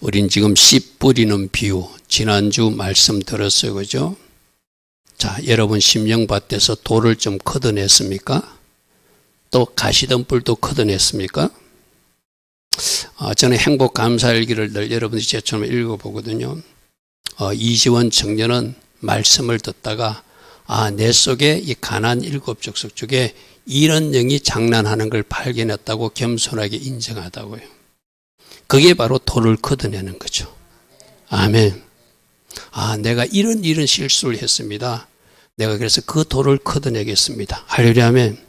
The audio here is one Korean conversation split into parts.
우린 지금 씨 뿌리는 비유, 지난주 말씀 들었어요. 그죠? 자, 여러분 심령밭에서 돌을 좀 걷어냈습니까? 또 가시던 뿔도 걷어냈습니까? 저는 행복 감사일기를 늘 여러분들이 제처럼 읽어보거든요. 이지원 청년은 말씀을 듣다가 내 속에 이 가난 7족속 중에 이런 영이 장난하는 걸 발견했다고 겸손하게 인정하다고요. 그게 바로 돌을 걷어내는 거죠. 아멘. 내가 이런 실수를 했습니다. 내가 그래서 그 돌을 걷어내겠습니다. 할렐루야, 아멘.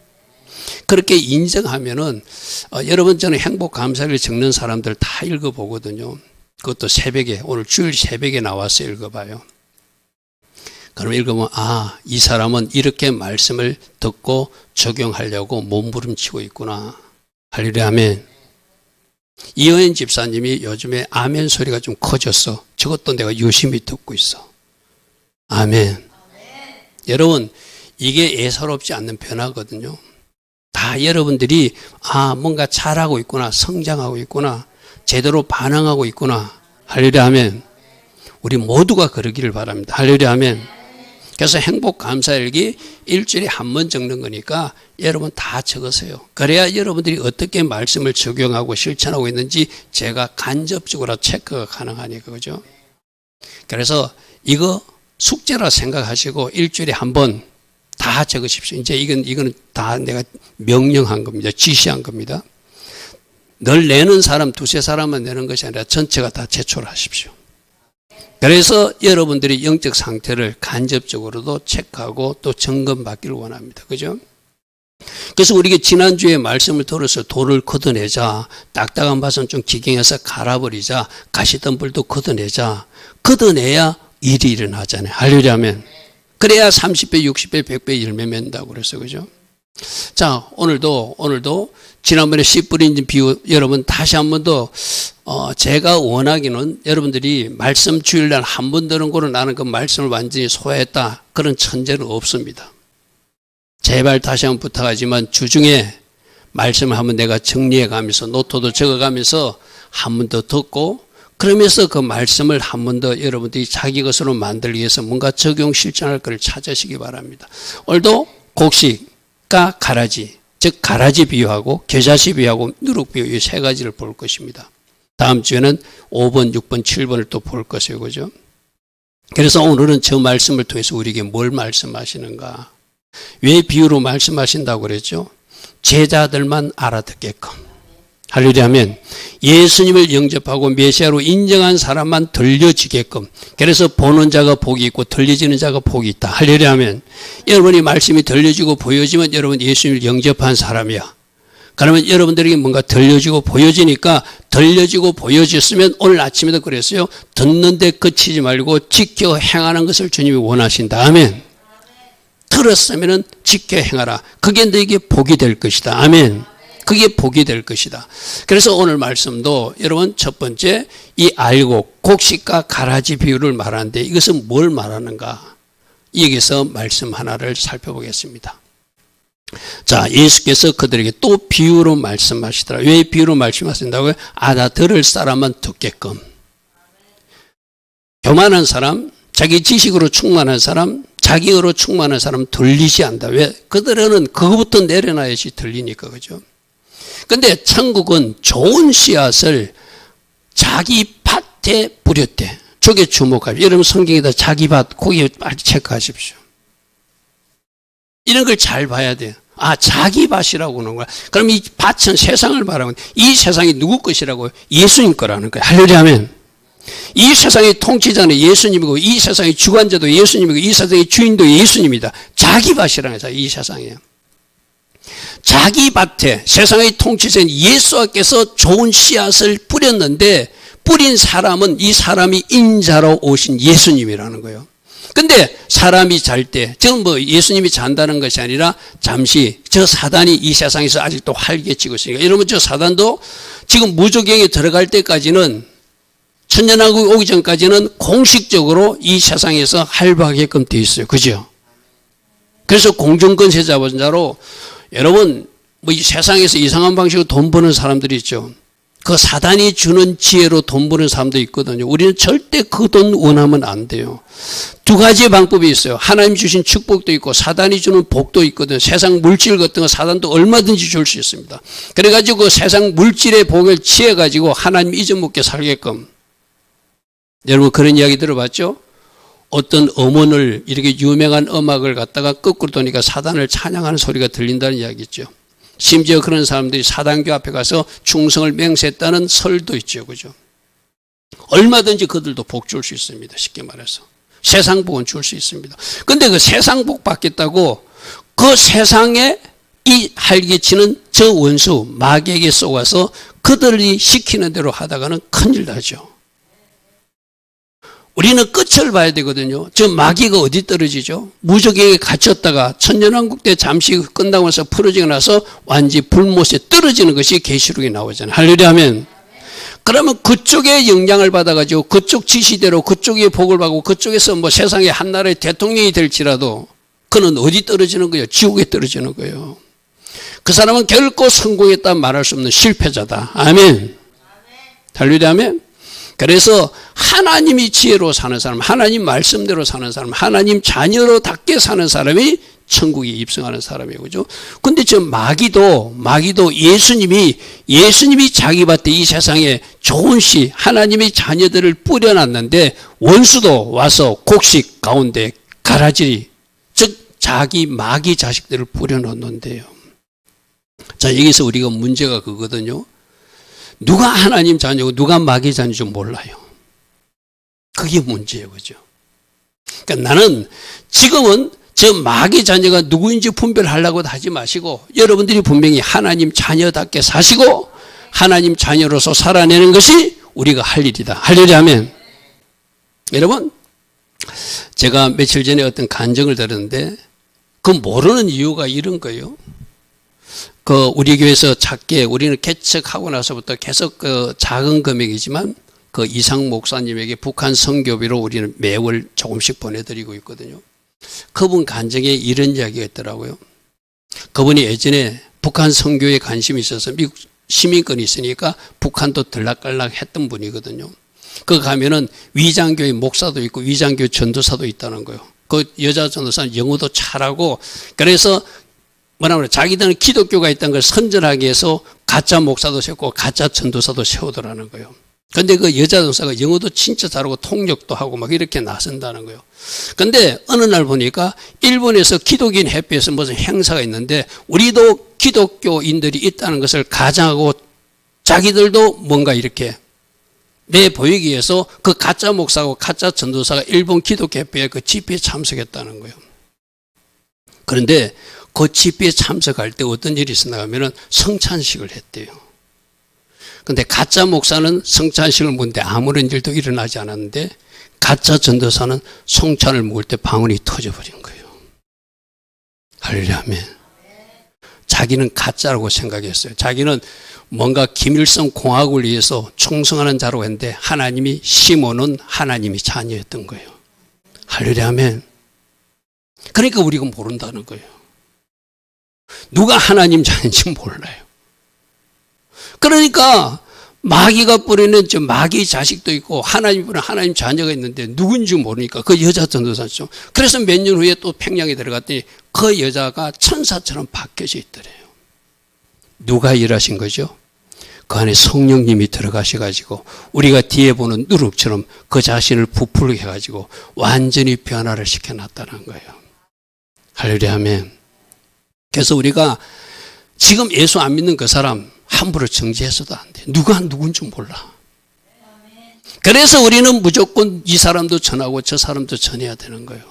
그렇게 인정하면은 여러분, 저는 행복 감사를 적는 사람들 다 읽어보거든요. 그것도 새벽에, 오늘 주일 새벽에 나와서 읽어봐요. 그럼 읽으면 이 사람은 이렇게 말씀을 듣고 적용하려고 몸부림치고 있구나. 할렐루야, 아멘. 이호연 집사님이 요즘에 아멘 소리가 좀 커졌어. 저것도 내가 유심히 듣고 있어. 아멘. 여러분, 이게 예사롭지 않는 변화거든요. 다 여러분들이 뭔가 잘하고 있구나, 성장하고 있구나, 제대로 반응하고 있구나. 할렐루야, 아멘. 우리 모두가 그러기를 바랍니다. 할렐루야, 아멘. 그래서 행복 감사일기 일주일에 한 번 적는 거니까 여러분 다 적으세요. 그래야 여러분들이 어떻게 말씀을 적용하고 실천하고 있는지 제가 간접적으로 체크가 가능하니까, 그죠? 그래서 이거 숙제라 생각하시고 일주일에 한 번 다 적으십시오. 이제 이거는 다 내가 명령한 겁니다. 지시한 겁니다. 늘 내는 사람, 두세 사람만 내는 것이 아니라 전체가 다 제출하십시오. 그래서 여러분들이 영적 상태를 간접적으로도 체크하고 또 점검받기를 원합니다. 그죠? 그래서 우리가 지난주에 말씀을 들어서 돌을 걷어내자, 딱딱한 밭은 좀 기경해서 갈아버리자, 가시던 뿔도 걷어내자. 걷어내야 일이 일어나잖아요. 할렐루야, 아멘. 그래야 30배, 60배, 100배 열매 맺는다고 그랬어요. 그죠? 자, 오늘도 지난번에 씨 뿌린 비유 여러분 다시 한 번 더 제가 원하기는 여러분들이 말씀 주일날 한 번 들은 거로 나는 그 말씀을 완전히 소화했다, 그런 천재는 없습니다. 제발 다시 한 번 부탁하지만 주중에 말씀을 한번 내가 정리해 가면서 노트도 적어 가면서 한 번 더 듣고, 그러면서 그 말씀을 한 번 더 여러분들이 자기 것으로 만들기 위해서 뭔가 적용 실천할 것을 찾으시기 바랍니다. 오늘도 곡식과 가라지, 즉 가라지 비유하고 겨자씨 비유하고 누룩 비유, 이 세 가지를 볼 것입니다. 다음 주에는 5번, 6번, 7번을 또 볼 것이에요. 그죠? 그래서 오늘은 저 말씀을 통해서 우리에게 뭘 말씀하시는가? 왜 비유로 말씀하신다고 그랬죠? 제자들만 알아듣게끔. 할렐루야, 아멘. 예수님을 영접하고 메시아로 인정한 사람만 들려지게끔. 그래서 보는 자가 복이 있고 들려지는 자가 복이 있다. 할렐루야, 아멘. 여러분이 말씀이 들려지고 보여지면 여러분 예수님을 영접한 사람이야. 그러면 여러분들에게 뭔가 들려지고 보여지니까, 들려지고 보여졌으면 오늘 아침에도 그랬어요. 듣는데 그치지 말고 지켜 행하는 것을 주님이 원하신다. 아멘. 들었으면 지켜 행하라. 그게 너에게 복이 될 것이다. 아멘. 그게 복이 될 것이다. 그래서 오늘 말씀도 여러분 첫 번째, 이 알곡, 곡식과 가라지 비유를 말하는데 이것은 뭘 말하는가? 여기서 말씀 하나를 살펴보겠습니다. 자, 예수께서 그들에게 또 비유로 말씀하시더라. 왜 비유로 말씀하신다고요? 나 들을 사람만 듣게끔. 교만한 사람, 자기 지식으로 충만한 사람, 자기로 충만한 사람 들리지 않는다. 왜? 그들은 그거부터 내려놔야지 들리니까. 그죠? 근데 천국은 좋은 씨앗을 자기 밭에 뿌렸대. 저게 주목하십시오. 여러분 성경에다 자기 밭, 거기 빨리 체크하십시오. 이런 걸 잘 봐야 돼요. 자기 밭이라고 하는 거야. 그럼 이 밭은 세상을 말하면 이 세상이 누구 것이라고요? 예수님 거라는 거야. 할렐루야, 아멘. 이 세상의 통치자는 예수님이고, 이 세상의 주관자도 예수님이고, 이 세상의 주인도 예수님이다. 자기 밭이라는 거야, 이 세상에. 자기 밭에 세상의 통치자인 예수께서 좋은 씨앗을 뿌렸는데, 뿌린 사람은 이 사람이 인자로 오신 예수님이라는 거예요. 근데 사람이 잘 때, 지금 예수님이 잔다는 것이 아니라 잠시 저 사단이 이 세상에서 아직도 활개치고 있으니까, 여러분 저 사단도 지금 무저갱에 들어갈 때까지는, 천년왕국이 오기 전까지는 공식적으로 이 세상에서 활발하게끔 되어 있어요. 그죠? 그래서 공중권세 잡은 자로, 여러분 이 세상에서 이상한 방식으로 돈 버는 사람들이 있죠. 그 사단이 주는 지혜로 돈 버는 사람도 있거든요. 우리는 절대 그 돈 원하면 안 돼요. 두 가지 방법이 있어요. 하나님 주신 축복도 있고 사단이 주는 복도 있거든요. 세상 물질 같은 거 사단도 얼마든지 줄 수 있습니다. 그래가지고 그 세상 물질의 복을 취해가지고 하나님 잊어먹게 살게끔. 여러분 그런 이야기 들어봤죠? 어떤 음원을 이렇게 유명한 음악을 갖다가 거꾸로 도니까 사단을 찬양하는 소리가 들린다는 이야기죠. 심지어 그런 사람들이 사단교 앞에 가서 충성을 맹세했다는 설도 있죠. 그죠? 얼마든지 그들도 복 줄 수 있습니다. 쉽게 말해서. 세상 복은 줄 수 있습니다. 근데 그 세상 복 받겠다고 그 세상에 이 활개치는 저 원수 마귀에게 쏘아서 그들이 시키는 대로 하다가는 큰일 나죠. 우리는 끝을 봐야 되거든요. 저 마귀가 어디 떨어지죠? 무적에게 갇혔다가 천년왕국 때 잠시 끝나고 나서 풀어지고 나서 완전히 불못에 떨어지는 것이 계시록에 나오잖아요. 할렐루야 하면. 그러면 그쪽에 영향을 받아가지고 그쪽 지시대로 그쪽에 복을 받고 그쪽에서 뭐 세상의 한 나라의 대통령이 될지라도 그는 어디 떨어지는 거예요? 지옥에 떨어지는 거예요. 그 사람은 결코 성공했다 말할 수 없는 실패자다. 아멘. 할렐루야 하면. 그래서 하나님이 지혜로 사는 사람, 하나님 말씀대로 사는 사람, 하나님 자녀로답게 사는 사람이 천국에 입성하는 사람이에요. 그죠? 근데 저 마귀도 예수님이 자기 밭에 이 세상에 좋은 씨, 하나님의 자녀들을 뿌려놨는데 원수도 와서 곡식 가운데 가라지, 즉 자기 마귀 자식들을 뿌려놓는데요. 자, 여기서 우리가 문제가 그거거든요. 누가 하나님 자녀고 누가 마귀 자녀인지 몰라요. 그게 문제예요. 그죠? 그러니까 나는 지금은 저 마귀 자녀가 누구인지 분별하려고 하지 마시고 여러분들이 분명히 하나님 자녀답게 사시고 하나님 자녀로서 살아내는 것이 우리가 할 일이다. 할렐루야 하면. 여러분, 제가 며칠 전에 어떤 간증을 들었는데 그 모르는 이유가 이런 거예요. 그 우리 교회에서 작게 우리는 개척하고 나서부터 계속 그 작은 금액이지만 그 이상 목사님에게 북한 선교비로 우리는 매월 조금씩 보내드리고 있거든요. 그분 간증에 이런 이야기가 있더라고요. 그분이 예전에 북한 선교에 관심이 있어서 미국 시민권이 있으니까 북한도 들락갈락 했던 분이거든요. 그 가면은 위장교회 목사도 있고 위장교회 전도사도 있다는 거예요. 그 여자 전도사는 영어도 잘하고 그래서 뭐라고 자기들은 기독교가 있다는 걸 선전하기 위해서 가짜 목사도 세우고 가짜 전도사도 세우더라는 거예요. 근데 그 여자 전도사가 영어도 진짜 잘하고 통역도 하고 막 이렇게 나선다는 거예요. 근데 어느 날 보니까 일본에서 기독인 협회에서 무슨 행사가 있는데 우리도 기독교인들이 있다는 것을 가장하고 자기들도 뭔가 이렇게 내보이기 위해서 그 가짜 목사하고 가짜 전도사가 일본 기독교 협회에 그 집회에 참석했다는 거예요. 그런데 그 집회에 참석할 때 어떤 일이 있었나 하면은 성찬식을 했대요. 근데 가짜 목사는 성찬식을 먹는데 아무런 일도 일어나지 않았는데 가짜 전도사는 성찬을 먹을 때 방언이 터져버린 거예요. 할렐루야 아멘. 자기는 가짜라고 생각했어요. 자기는 뭔가 김일성 공화국을 위해서 충성하는 자로 했는데 하나님이 심어놓은 하나님이 자녀였던 거예요. 할렐루야 아멘. 그러니까 우리가 모른다는 거예요. 누가 하나님 자녀인지 몰라요. 그러니까 마귀가 뿌리는 저 마귀 자식도 있고 하나님 뿌리는 하나님 자녀가 있는데 누군지 모르니까 그 여자 전도사죠. 그래서 몇 년 후에 또 평양에 들어갔더니 그 여자가 천사처럼 바뀌어져 있더래요. 누가 일하신 거죠? 그 안에 성령님이 들어가셔가지고 우리가 뒤에 보는 누룩처럼 그 자신을 부풀게 해가지고 완전히 변화를 시켜놨다는 거예요. 할렐루야 아멘. 그래서 우리가 지금 예수 안 믿는 그 사람 함부로 정죄해서도 안 돼. 누가 누군지 몰라. 그래서 우리는 무조건 이 사람도 전하고 저 사람도 전해야 되는 거예요.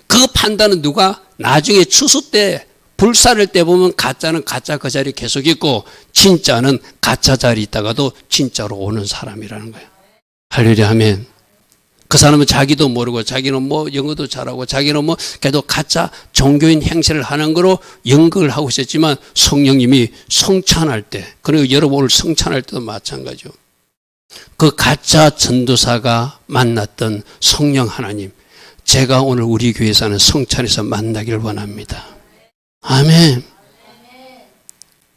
그 판단은 누가 나중에 추수 때 불사를 때 보면 가짜는 가짜 그 자리 계속 있고 진짜는 가짜 자리 있다가도 진짜로 오는 사람이라는 거예요. 할렐루야 아멘. 그 사람은 자기도 모르고 자기는 뭐 영어도 잘하고 자기는 뭐 걔도 가짜 종교인 행세를 하는 거로 연극을 하고 있었지만 성령님이 성찬할 때 그리고 여러분 오늘 성찬할 때도 마찬가지죠. 그 가짜 전도사가 만났던 성령 하나님 제가 오늘 우리 교회에서는 성찬에서 만나기를 원합니다. 아멘.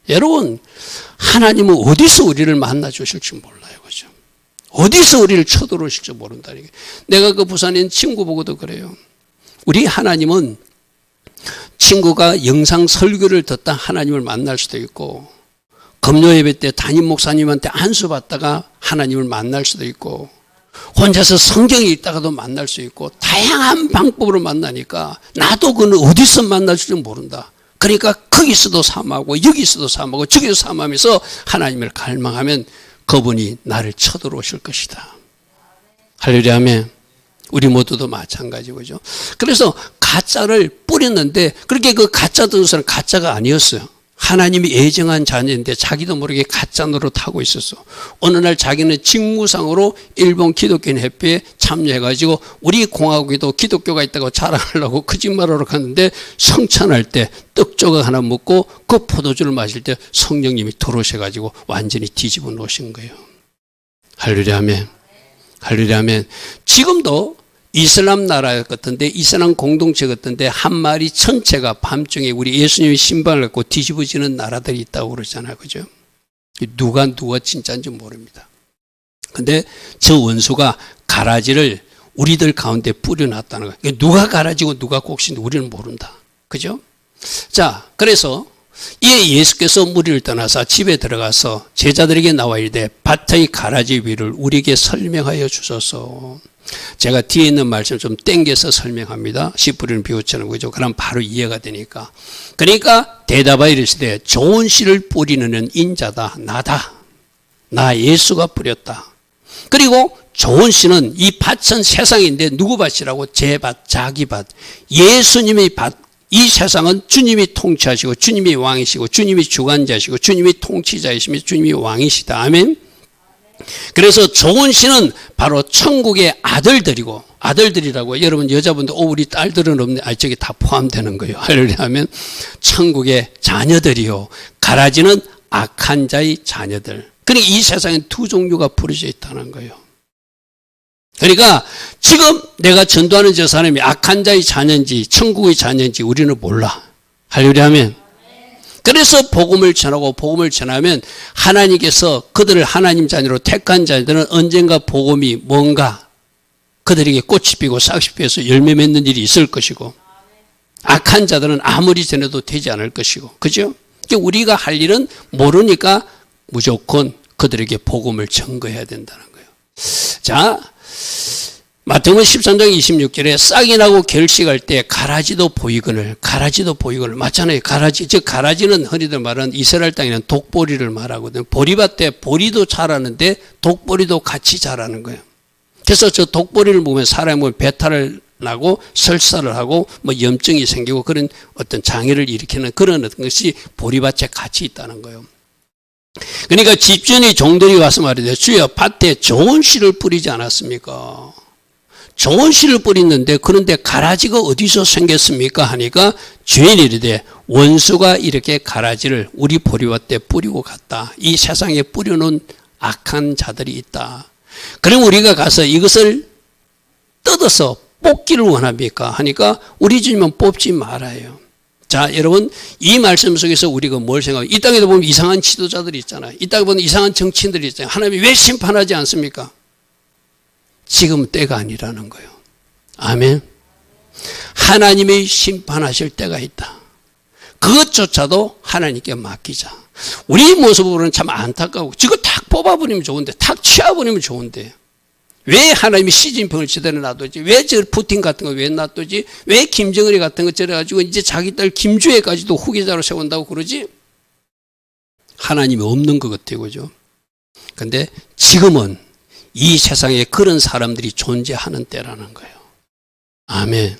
여러분, 하나님은 어디서 우리를 만나 주실지 몰라요. 그죠? 어디서 우리를 쳐들어오실지 모른다니까. 내가 그 부산에 있는 친구 보고도 그래요. 우리 하나님은 친구가 영상 설교를 듣다 하나님을 만날 수도 있고, 금요 예배 때 담임 목사님한테 안수 받다가 하나님을 만날 수도 있고, 혼자서 성경에 있다가도 만날 수 있고, 다양한 방법으로 만나니까 나도 그는 어디서 만날 줄 모른다. 그러니까 거기서도 삼하고 여기서도 삼하고 저기서 삼하면서 하나님을 갈망하면 그분이 나를 쳐들어오실 것이다. 할렐루야 하면 우리 모두도 마찬가지죠. 그래서 가짜를 뿌렸는데 그렇게 그 가짜 든 사람은 가짜가 아니었어요. 하나님이 예정한 자녀인데 자기도 모르게 가짜 노릇하고 있었어. 어느 날 자기는 직무상으로 일본 기독교인 협회에 참여해가지고 우리 공화국에도 기독교가 있다고 자랑하려고 거짓말하러 갔는데 성찬할 때 떡 조각 하나 먹고 그 포도주를 마실 때 성령님이 들어오셔가지고 완전히 뒤집어 놓으신 거예요. 할렐루야 아멘. 할렐루야 아멘. 지금도 이슬람 나라 같은데, 이슬람 공동체 같은데 한 마리 전체가 밤중에 우리 예수님의 신방을 갖고 뒤집어지는 나라들이 있다고 그러잖아요. 그죠? 누가 진짜인지 모릅니다. 근데 저 원수가 가라지를 우리들 가운데 뿌려놨다는 거예요. 누가 가라지고 누가 곡신지 우리는 모른다. 그죠? 자, 그래서 예수께서 무리를 떠나서 집에 들어가서 제자들에게 나와 이르되 밭의 가라지 위를 우리에게 설명하여 주소서. 제가 뒤에 있는 말씀을 좀 땡겨서 설명합니다. 씨 뿌리는 비유처럼, 그죠? 그럼 바로 이해가 되니까. 그러니까 대답하여 이르시되 좋은 씨를 뿌리는 인자다. 나다. 나 예수가 뿌렸다. 그리고 좋은 씨는 이 밭은 세상인데 누구 밭이라고? 제 밭, 자기 밭. 예수님의 밭. 이 세상은 주님이 통치하시고 주님이 왕이시고 주님이 주관자시고 주님이 통치자이시며 주님이 왕이시다. 아멘. 그래서 좋은 씨는 바로 천국의 아들들이고, 아들들이라고 여러분 여자분들 우리 딸들은 없네. 저기 다 포함되는 거예요. 할렐루야 하면 천국의 자녀들이요. 가라지는 악한 자의 자녀들. 그러니까 이 세상에 두 종류가 부르져 있다는 거예요. 그러니까 지금 내가 전도하는 저 사람이 악한 자의 자녀인지 천국의 자녀인지 우리는 몰라. 할렐루야 하면. 그래서 복음을 전하고 복음을 전하면 하나님께서 그들을 하나님 자녀로 택한 자들은 언젠가 복음이 뭔가 그들에게 꽃이 피고 싹이 피어서 열매 맺는 일이 있을 것이고, 악한 자들은 아무리 전해도 되지 않을 것이고, 그죠? 그러니까 우리가 할 일은 모르니까 무조건 그들에게 복음을 전거해야 된다는 거예요. 자, 마태복음 13장 26절에 싹이 나고 결식할 때 가라지도 보이거늘, 가라지도 보이거늘. 맞잖아요. 가라지. 즉 가라지는 흔히들 말하는 이스라엘 땅에는 독보리를 말하거든요. 보리밭에 보리도 자라는데 독보리도 같이 자라는 거예요. 그래서 저 독보리를 보면 사람은 배탈을 나고 설사를 하고 뭐 염증이 생기고 그런 어떤 장애를 일으키는 그런 어떤 것이 보리밭에 같이 있다는 거예요. 그러니까 집주인의 종들이 와서 말이죠. 주여 밭에 좋은 씨를 뿌리지 않았습니까? 좋은 씨를 뿌리는데 그런데 가라지가 어디서 생겼습니까? 하니까 주인이 이르되 원수가 이렇게 가라지를 우리 보리밭에 뿌리고 갔다. 이 세상에 뿌려놓은 악한 자들이 있다. 그럼 우리가 가서 이것을 뜯어서 뽑기를 원합니까? 하니까 우리 주님은 뽑지 말아요. 자, 여러분, 이 말씀 속에서 우리가 뭘 생각해요? 이 땅에도 보면 이상한 지도자들이 있잖아요. 이 땅에 보면 이상한 정치인들이 있잖아요. 하나님이 왜 심판하지 않습니까? 지금 때가 아니라는 거예요. 아멘. 하나님이 심판하실 때가 있다. 그것조차도 하나님께 맡기자. 우리 모습으로는 참 안타까워. 지금 탁 뽑아버리면 좋은데, 탁 치워버리면 좋은데, 왜 하나님이 시진핑을 제대로 놔두지? 왜 저 푸틴 같은 거 왜 놔두지? 왜 김정은이 같은 거 저래가지고 이제 자기 딸 김주애까지도 후계자로 세운다고 그러지? 하나님이 없는 것 같아요. 그죠? 근데 지금은 이 세상에 그런 사람들이 존재하는 때라는 거예요. 아멘.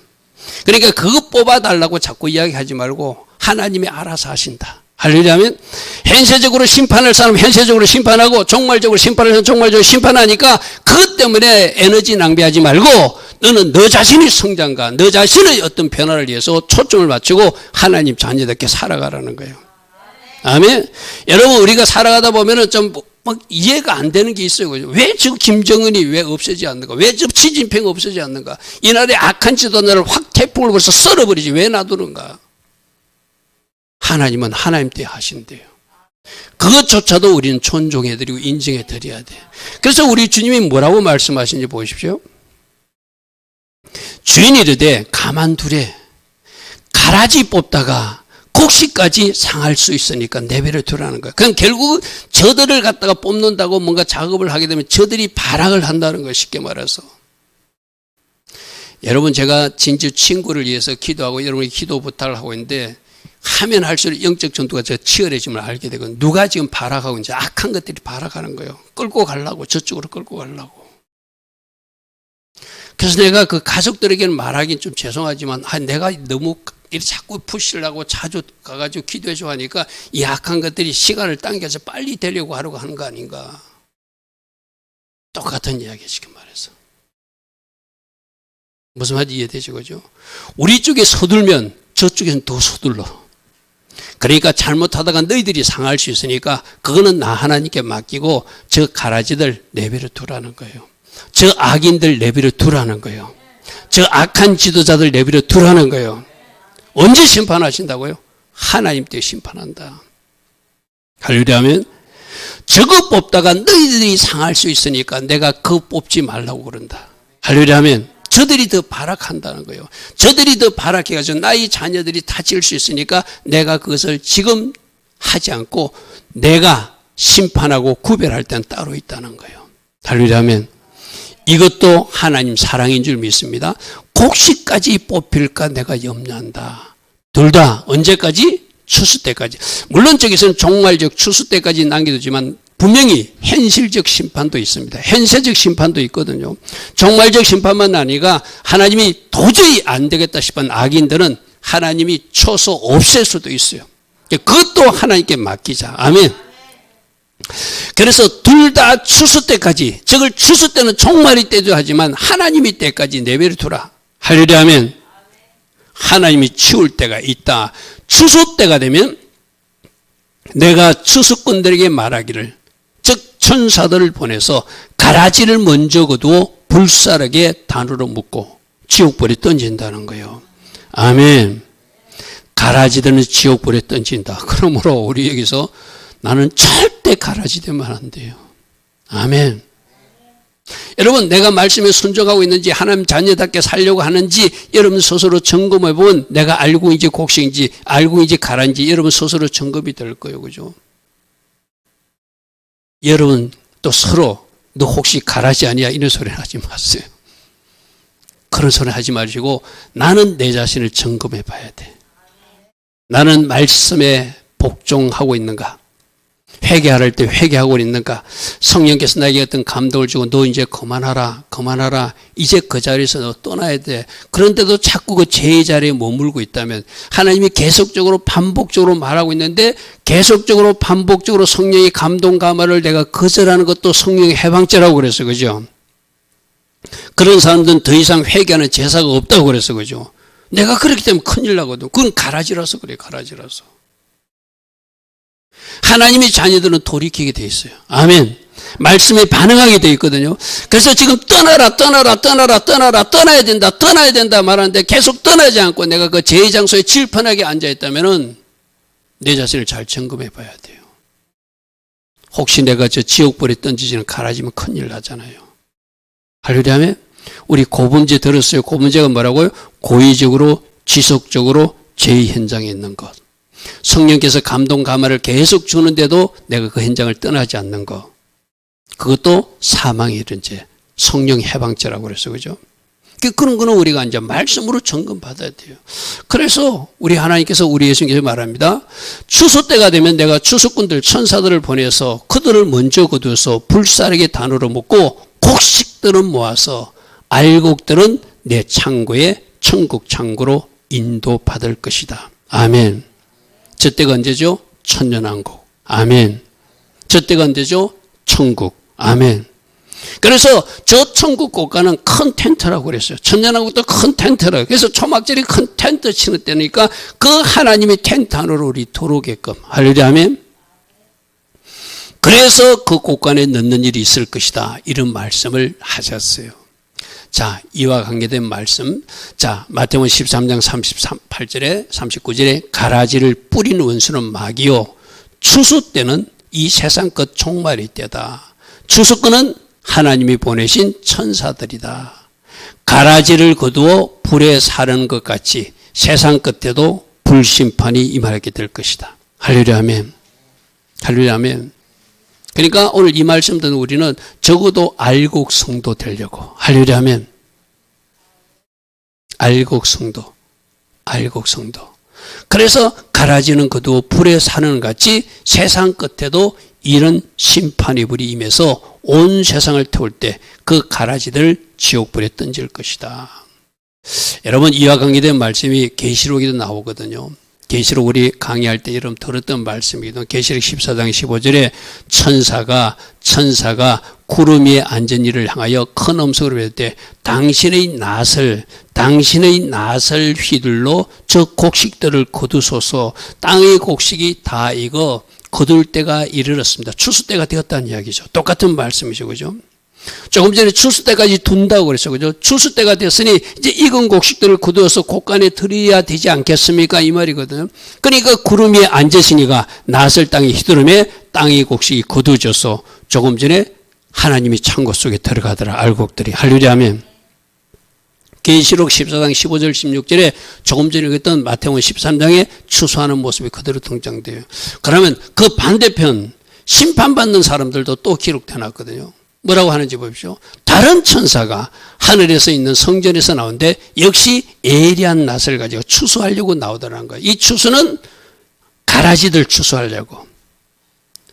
그러니까 그거 뽑아달라고 자꾸 이야기하지 말고 하나님이 알아서 하신다. 할렐루야 하면 현세적으로 심판할 사람 현세적으로 심판하고 종말적으로 심판할 사람 종말적으로 심판하니까 그것 때문에 에너지 낭비하지 말고 너는 너 자신의 성장과 너 자신의 어떤 변화를 위해서 초점을 맞추고 하나님 자녀답게 살아가라는 거예요. 아멘. 여러분 우리가 살아가다 보면은 좀 막 이해가 안 되는 게 있어요. 왜 지금 김정은이 왜 없어지지 않는가? 왜 지금 시진핑이 없어지지 않는가? 이 나라의 악한 지도자를 확 태풍을 벌써 썰어버리지 왜 놔두는가? 하나님은 하나님 때 하신대요. 그것조차도 우리는 존중해드리고 인정해드려야 돼. 그래서 우리 주님이 뭐라고 말씀하시는지 보십시오. 주인이 이르되 가만두래. 가라지 뽑다가 곡식까지 상할 수 있으니까 내버려 두라는 거예요. 그럼 결국 저들을 갖다가 뽑는다고 뭔가 작업을 하게 되면 저들이 발악을 한다는 거예요. 쉽게 말해서. 여러분, 제가 진짜 친구를 위해서 기도하고 여러분이 기도 부탁을 하고 있는데 하면 할수록 영적 전투가 저 치열해짐을 알게 되고 누가 지금 발악하고 이제 악한 것들이 발악하는 거예요. 끌고 가려고, 저쪽으로 끌고 가려고. 그래서 내가 그 가족들에게는 말하기는 좀 죄송하지만 내가 너무 이렇게 자꾸 푸시려고 자주 가가지고 기도해줘 하니까 이 악한 것들이 시간을 당겨서 빨리 되려고 하려고 하는 거 아닌가. 똑같은 이야기예요, 지금 말해서. 무슨 말인지 이해되죠, 그죠? 우리 쪽에 서둘면 저쪽에는 더 서둘러. 그러니까 잘못하다가 너희들이 상할 수 있으니까 그거는 나 하나님께 맡기고 저 가라지들 내버려 두라는 거예요. 저 악인들 내버려 두라는 거예요. 저 악한 지도자들 내버려 두라는 거예요. 언제 심판하신다고요? 하나님 때 심판한다. 할렐루야 하면 저거 뽑다가 너희들이 상할 수 있으니까 내가 그거 뽑지 말라고 그런다. 할렐루야 하면 저들이 더 발악한다는 거예요. 저들이 더 발악해가지고 나의 자녀들이 다칠 수 있으니까 내가 그것을 지금 하지 않고 내가 심판하고 구별할 때는 따로 있다는 거예요. 할렐루야 하면 이것도 하나님 사랑인 줄 믿습니다. 곡식까지 뽑힐까 내가 염려한다. 둘 다 언제까지? 추수 때까지. 물론 저기서는 종말적 추수 때까지 남겨두지만 분명히 현실적 심판도 있습니다. 현세적 심판도 있거든요. 종말적 심판만 아니라 하나님이 도저히 안 되겠다 싶은 악인들은 하나님이 쳐서 없앨 수도 있어요. 그것도 하나님께 맡기자. 아멘. 그래서 둘 다 추수 때까지, 저걸 추수 때는 종말이 때도 하지만 하나님이 때까지 내버려 두라. 할렐루야 하면 하나님이 치울 때가 있다. 추수 때가 되면 내가 추수꾼들에게 말하기를, 즉 천사들을 보내서 가라지를 먼저 거두어 불사르게 단으로 묶고 지옥불에 던진다는 거예요. 아멘. 가라지들은 지옥불에 던진다. 그러므로 우리 여기서 나는 절대 가라지 되면 안 돼요. 아멘. 여러분, 내가 말씀에 순종하고 있는지 하나님 자녀답게 살려고 하는지 여러분 스스로 점검해 보면 내가 알고 이제 곡식인지 알고 이제 가라인지 여러분 스스로 점검이 될 거예요. 그죠? 여러분 또 서로 너 혹시 가라지 아니야? 이런 소리 하지 마세요. 그런 소리 하지 마시고 나는 내 자신을 점검해 봐야 돼. 나는 말씀에 복종하고 있는가? 회개할 때 회개하고 있는가? 성령께서 나에게 어떤 감동을 주고 너 이제 그만하라. 이제 그 자리에서 너 떠나야 돼. 그런데도 자꾸 그 죄의 자리에 머물고 있다면 하나님이 계속적으로 반복적으로 말하고 있는데 계속적으로 반복적으로 성령의 감동 감화를 내가 거절하는 것도 성령의 해방죄라고 그랬어요. 그죠? 그런 사람들은 더 이상 회개하는 제사가 없다고 그랬어요. 그죠? 내가 그렇기 때문에 큰일 나거든. 그건 가라지라서 그래. 가라지라서. 하나님의 자녀들은 돌이키게 돼 있어요. 아멘. 말씀에 반응하게 돼 있거든요. 그래서 지금 떠나야 된다 말하는데 계속 떠나지 않고 내가 그 제의 장소에 질펀하게 앉아 있다면은 내 자신을 잘 점검해 봐야 돼요. 혹시 내가 저 지옥불에 던지지는 가라지면 큰일 나잖아요. 할렐루야 하면 우리 고범죄 들었어요. 고범죄가 뭐라고요? 고의적으로 지속적으로 죄의 현장에 있는 것. 성령께서 감동 감화를 계속 주는데도 내가 그 현장을 떠나지 않는 것. 그것도 사망에 이른 죄, 성령 해방죄라고 그랬어요. 그죠? 그런 거는 우리가 이제 말씀으로 점검받아야 돼요. 그래서 우리 하나님께서 우리 예수님께서 말합니다. 추수 때가 되면 내가 추수꾼들 천사들을 보내서 그들을 먼저 거두어서 불사르게 단으로 묶고 곡식들은 모아서 알곡들은 내 창고에 천국 창고로 인도받을 것이다. 아멘. 저 때가 언제죠? 천년왕국. 아멘. 저 때가 언제죠? 천국. 아멘. 그래서 저 천국 곳간은 큰 텐트라고 그랬어요. 천년왕국도 큰 텐트라고. 그래서 초막절이 큰 텐트 치는 때니까 그 하나님의 텐트 안으로 우리 들어오게끔. 할렐루야 아멘. 그래서 그 곳간에 넣는 일이 있을 것이다. 이런 말씀을 하셨어요. 자, 이와 관계된 말씀. 자, 마태복음 13장 38절에 39절에 가라지를 뿌린 원수는 마귀요 추수 때는 이 세상 끝 종말의 때다. 추수꾼은 하나님이 보내신 천사들이다. 가라지를 거두어 불에 사르는 것 같이 세상 끝에도 불심판이 임하게 될 것이다. 할렐루야 아멘. 할렐루야 아멘. 그러니까 오늘 이 말씀 듣는 우리는 적어도 알곡 성도 되려고. 할렐루야 아멘. 알곡 성도. 알곡 성도. 그래서 가라지는 거두어 불에 사르는 같이 세상 끝에도 이런 심판의 불이 임해서 온 세상을 태울 때 그 가라지들 지옥불에 던질 것이다. 여러분 이와 관계된 말씀이 계시록에도 나오거든요. 계시록 우리 강의할 때 여러분 들었던 말씀이거든요. 계시록 14장 15절에 천사가 구름 위에 앉은 이를 향하여 큰 음성으로 할 때 당신의 낫을 휘둘러 저 곡식들을 거두소서. 땅의 곡식이 다 익어 거둘 때가 이르렀습니다. 추수 때가 되었다는 이야기죠. 똑같은 말씀이죠. 그죠? 조금 전에 추수 때까지 둔다고 그랬죠. 그죠? 추수 때가 됐으니 이제 익은 곡식들을 거두어서 곳간에 들여야 되지 않겠습니까? 이 말이거든요. 그러니까 구름 위에 앉으시니까 낫을 땅에 휘두르며 땅의 곡식이 거두어져서 조금 전에 하나님이 창고 속에 들어가더라. 알곡들이. 할렐루야 아멘. 계시록 14장 15절 16절에 조금 전에 읽었던 마태복음 13장에 추수하는 모습이 그대로 등장돼요. 그러면 그 반대편 심판받는 사람들도 또 기록되어 놨거든요. 뭐라고 하는지 보십시오. 다른 천사가 하늘에서 있는 성전에서 나오는데 역시 예리한 낫을 가지고 추수하려고 나오더라는 거예요. 이 추수는 가라지들 추수하려고.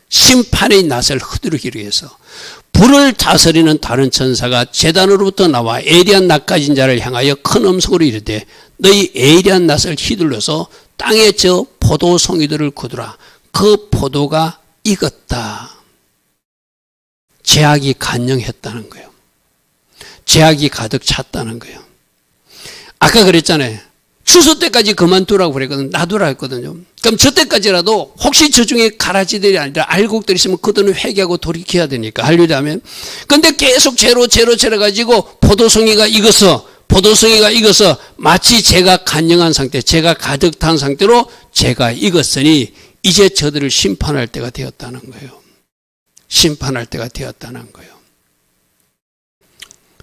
심판의 낫을 휘두르기 위해서. 불을 다스리는 다른 천사가 제단으로부터 나와 예리한 낫 가진 자를 향하여 큰 음성으로 이르되 너희 예리한 낫을 휘둘러서 땅에 저 포도송이들을 거두라. 그 포도가 익었다. 죄악이 간영했다는 거예요. 죄악이 가득 찼다는 거예요. 아까 그랬잖아요. 추수 때까지 그만두라고 그랬거든요. 놔두라 했거든요. 그럼 저 때까지라도 혹시 저 중에 가라지들이 아니라 알곡들이 있으면 그들은 회개하고 돌이켜야 되니까. 할렐루야 하면. 근데 계속 죄로 가지고 포도송이가 익어서 마치 죄가 간영한 상태, 죄가 가득 탄 상태로 죄가 익었으니 이제 저들을 심판할 때가 되었다는 거예요. 심판할 때가 되었다는 거예요.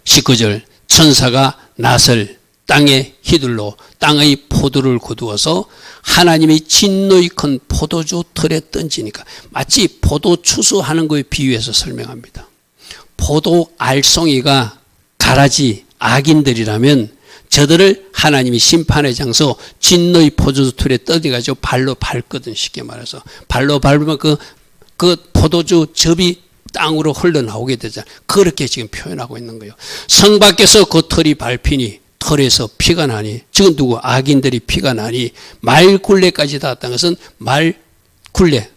19절 천사가 낫을 땅에 휘둘러 땅의 포도를 거두어서 하나님의 진노의 큰 포도주 틀에 던지니까 마치 포도 추수하는 거에 비유해서 설명합니다. 포도 알송이가 가라지 악인들이라면 저들을 하나님이 심판의 장소 진노의 포도주 틀에 던져가지고 발로 밟거든. 쉽게 말해서 발로 밟으면 그 포도주 접이 땅으로 흘러나오게 되잖아요. 그렇게 지금 표현하고 있는 거예요. 성 밖에서 그 털이 밟히니 털에서 피가 나니 지금 누구 악인들이 피가 나니 말굴레까지 닿았다는 것은 말굴레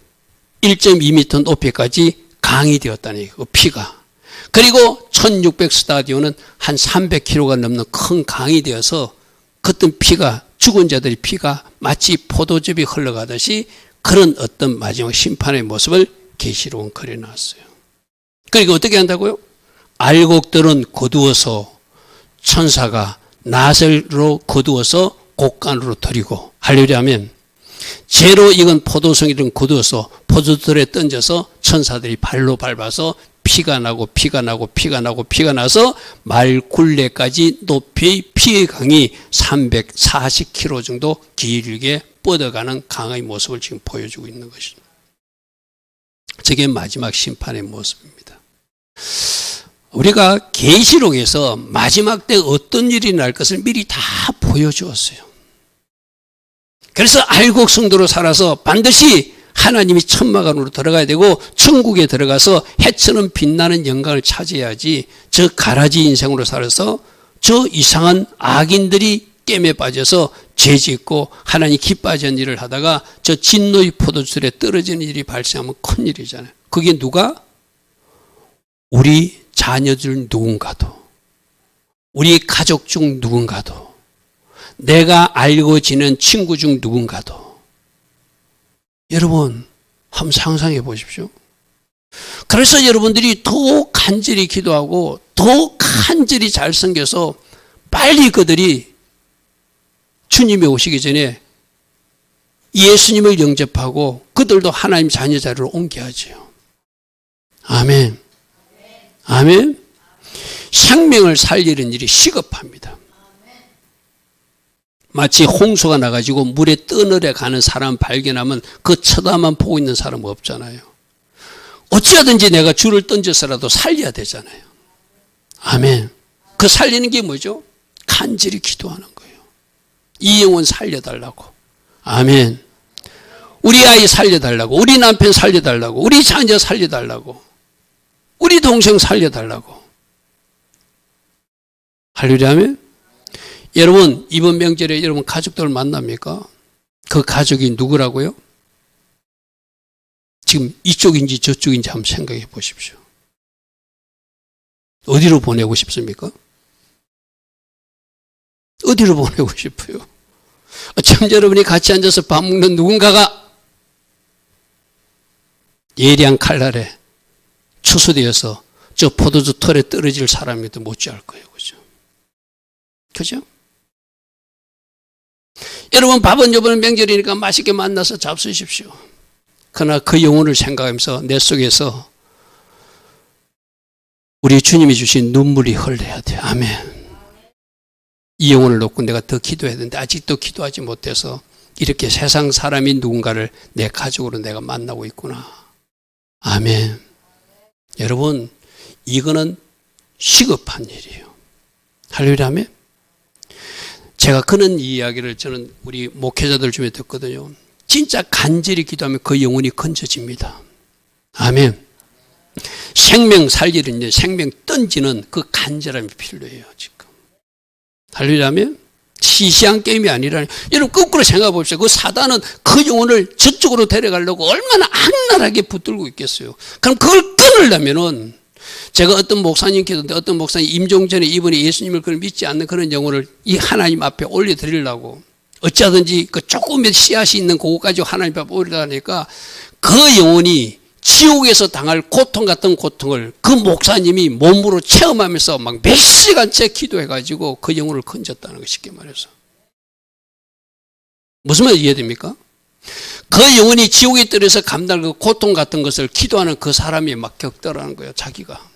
1.2m 높이까지 강이 되었다니 그 피가. 그리고 1600 스타디오는 한 300kg가 넘는 큰 강이 되어서 그떤 피가 죽은 자들의 피가 마치 포도즙이 흘러가듯이 그런 어떤 마지막 심판의 모습을 계시록은 그려놨어요. 그러니까 어떻게 한다고요? 알곡들은 거두어서 천사가 낫으로 거두어서 곡간으로 들이고 할렐루야 하면 죄로 익은 포도송이들은 거두어서 포도들에 던져서 천사들이 발로 밟아서 피가 나서 말굴레까지 높이 피의 강이 340km 정도 길게 뻗어가는 강의 모습을 지금 보여주고 있는 것입니다. 저게 마지막 심판의 모습입니다. 우리가 계시록에서 마지막 때 어떤 일이 날 것을 미리 다 보여주었어요. 그래서 알곡 성도로 살아서 반드시 하나님이 천막안으로 들어가야 되고 천국에 들어가서 해처럼 빛나는 영광을 차지해야지 저 가라지 인생으로 살아서 저 이상한 악인들이 깸에 빠져서 죄짓고 하나님 기뻐하지 않는 일을 하다가 저 진노의 포도주들에 떨어지는 일이 발생하면 큰일이잖아요. 그게 누가? 우리 자녀들 누군가도, 우리 가족 중 누군가도, 내가 알고 지낸 친구 중 누군가도. 여러분 한번 상상해 보십시오. 그래서 여러분들이 더 간절히 기도하고 더 간절히 잘 섬겨서 빨리 그들이 주님이 오시기 전에 예수님을 영접하고 그들도 하나님 자녀 자리로 옮겨야죠. 아멘. 아멘. 생명을 살리는 일이 시급합니다. 마치 홍수가 나가지고 물에 떠내려 가는 사람 발견하면 그 쳐다만 보고 있는 사람은 없잖아요. 어찌하든지 내가 줄을 던져서라도 살려야 되잖아요. 아멘. 그 살리는 게 뭐죠? 간절히 기도하는 거예요. 이 영혼 살려달라고. 아멘. 우리 아이 살려달라고. 우리 남편 살려달라고. 우리 자녀 살려달라고. 우리 동생 살려달라고. 할렐루야. 아멘. 여러분, 이번 명절에 여러분 가족들 만납니까? 그 가족이 누구라고요? 지금 이쪽인지 저쪽인지 한번 생각해 보십시오. 어디로 보내고 싶습니까? 어디로 보내고 싶어요? 어쩜 여러분이 같이 앉아서 밥 먹는 누군가가 예리한 칼날에 추수되어서 저 포도주 털에 떨어질 사람이도 못지않을 거예요. 그죠? 그죠? 여러분, 밥은 이번 명절이니까 맛있게 만나서 잡수십시오. 그러나 그 영혼을 생각하면서 내 속에서 우리 주님이 주신 눈물이 흘러야 돼요. 아멘. 이 영혼을 놓고 내가 더 기도해야 되는데 아직도 기도하지 못해서 이렇게 세상 사람인 누군가를 내 가족으로 내가 만나고 있구나. 아멘. 여러분, 이거는 시급한 일이에요. 할렐루야. 아멘. 제가 그런 이야기를 저는 우리 목회자들 중에 듣거든요. 진짜 간절히 기도하면 그 영혼이 건져집니다. 아멘. 생명 살리는 일, 생명 던지는 그 간절함이 필요해요. 지금. 할렐루야. 아멘. 시시한 게임이 아니라 여러분 거꾸로 생각해 봅시다. 그 사단은 그 영혼을 저쪽으로 데려가려고 얼마나 악랄하게 붙들고 있겠어요. 그럼 그걸 끊으려면은 제가 어떤 목사님 기도인데 어떤 목사님 임종전에 이분이 예수님을 그걸 믿지 않는 그런 영혼을 이 하나님 앞에 올려드리려고 어찌하든지 그 조금의 씨앗이 있는 그거 가지고 하나님 앞에 올리려니까 그 영혼이 지옥에서 당할 고통 같은 고통을 그 목사님이 몸으로 체험하면서 막 몇 시간째 기도해가지고 그 영혼을 건졌다는 거 쉽게 말해서. 무슨 말 이해됩니까? 그 영혼이 지옥에 떨어져서 감당할 그 고통 같은 것을 기도하는 그 사람이 막 겪더라는 거예요. 자기가.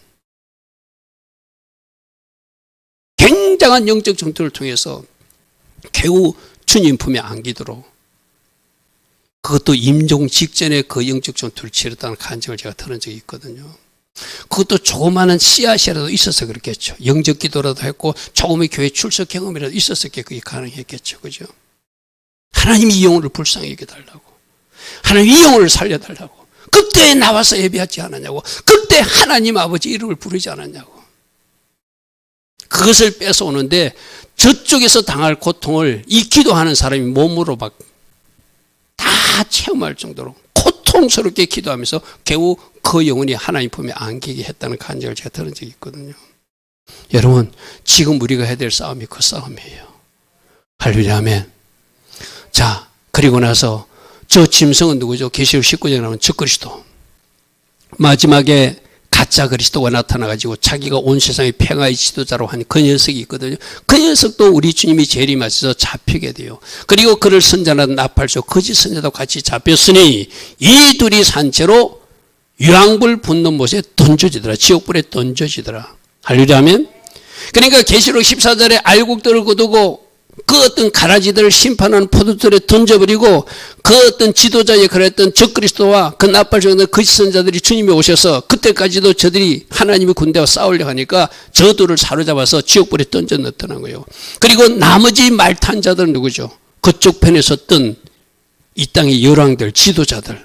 굉장한 영적 전투를 통해서 겨우 주님 품에 안기도록 그것도 임종 직전에 그 영적 전투를 치렀다는 간증을 제가 들은 적이 있거든요. 그것도 조그마한 씨앗이라도 있어서 그렇겠죠. 영적 기도라도 했고 조금의 교회 출석 경험이라도 있었기에 그게 가능했겠죠. 그죠? 하나님 이 영혼을 불쌍히 여겨달라고. 하나님 이 영혼을 살려달라고. 그때 나와서 예배하지 않았냐고. 그때 하나님 아버지 이름을 부르지 않았냐고. 그것을 뺏어오는데 저쪽에서 당할 고통을 이 기도하는 사람이 몸으로 막 다 체험할 정도로 고통스럽게 기도하면서 겨우 그 영혼이 하나님 품에 안기게 했다는 간증을 제가 들은 적이 있거든요. 여러분, 지금 우리가 해야 될 싸움이 그 싸움이에요. 할렐루야. 아멘. 자, 그리고 나서 저 짐승은 누구죠? 계시록 19장에 나오는 적그리스도. 마지막에 가짜 그리스도가 나타나가지고 자기가 온 세상의 평화의 지도자로 한 그 녀석이 있거든요. 그 녀석도 우리 주님이 재림하셔서 잡히게 돼요. 그리고 그를 선전하던 나팔소 거짓 선자도 같이 잡혔으니 이 둘이 산채로 유황불 붙는 못에 던져지더라. 지옥불에 던져지더라. 할렐루야. 아멘. 그러니까 계시록 14절에 알곡들을 거두고 그 어떤 가라지들을 심판하는 포도들에 던져버리고 그 어떤 지도자 역할을 했던 적그리스도와 그 나팔소의 거짓 선자들이 주님이 오셔서 그때까지도 저들이 하나님의 군대와 싸우려고 하니까 저들을 사로잡아서 지옥불에 던져 넣었다는 거예요. 그리고 나머지 말 탄 자들은 누구죠? 그쪽 편에 섰던 이 땅의 열왕들, 지도자들.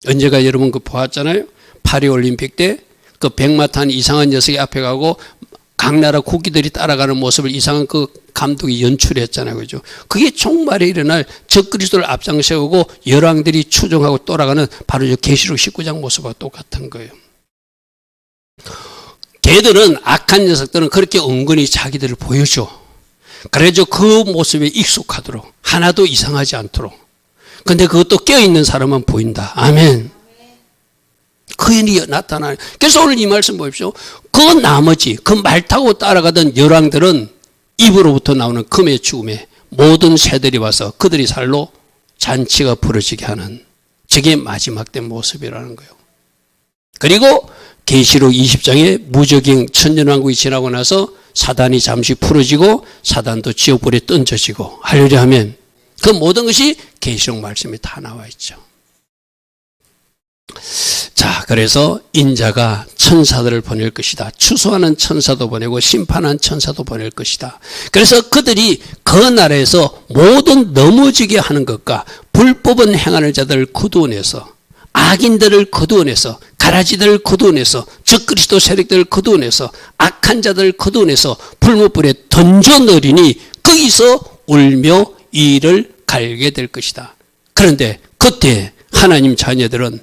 언제가 여러분 그 보았잖아요? 파리올림픽 때 그 백마 탄 이상한 녀석이 앞에 가고 각 나라 국기들이 따라가는 모습을 이상한 그 감독이 연출했잖아요. 그죠? 그게 종말에 일어날 적그리스도를 앞장 세우고 열왕들이 추종하고 돌아가는 바로 저 계시록 19장 모습과 똑같은 거예요. 걔들은 악한 녀석들은 그렇게 은근히 자기들을 보여줘. 그래서 그 모습에 익숙하도록 하나도 이상하지 않도록. 근데 그것도 깨어있는 사람만 보인다. 아멘. 그 일이 나타나요. 그래서 오늘 이 말씀 보십시오. 그 나머지 그 말 타고 따라가던 열왕들은 입으로부터 나오는 금의 죽음에 모든 새들이 와서 그들이 살로 잔치가 벌어지게 하는, 저게 마지막 때 모습이라는 거예요. 그리고 계시록 20장에 무적행 천년왕국이 지나고 나서 사단이 잠시 풀어지고 사단도 지옥불에 던져지고 하려려 하면 그 모든 것이 계시록 말씀에 다 나와 있죠. 자, 그래서 인자가 천사들을 보낼 것이다. 추수하는 천사도 보내고 심판하는 천사도 보낼 것이다. 그래서 그들이 그 나라에서 모든 넘어지게 하는 것과 불법은 행하는 자들을 거두어내서, 악인들을 거두어내서, 가라지들을 거두어내서, 적그리스도 세력들을 거두어내서, 악한 자들을 거두어내서 불못불에 던져 넣으리니 거기서 울며 이를 갈게 될 것이다. 그런데 그때 하나님 자녀들은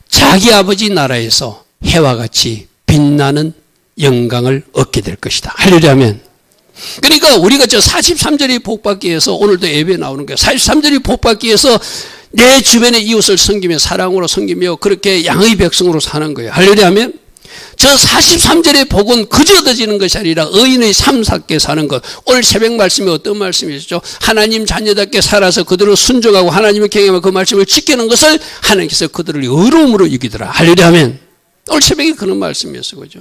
자기 아버지 나라에서 해와 같이 빛나는 영광을 얻게 될 것이다. 하려면, 그러니까 우리가 저 43절이 복받기 위해서 오늘도 예배 나오는 거예요. 43절이 복받기 위해서 내 주변의 이웃을 섬기며 사랑으로 섬기며 그렇게 양의 백성으로 사는 거예요. 하려면 저 43절의 복은 그저 얻어지는 것이 아니라 의인의 삶답게 사는 것. 오늘 새벽 말씀이 어떤 말씀이셨죠? 하나님 자녀답게 살아서 그들을 순종하고 하나님을 경외하며 그 말씀을 지키는 것을 하나님께서 그들을 의로움으로 이기더라. 하려려 하면 오늘 새벽에 그런 말씀이었어요. 그죠?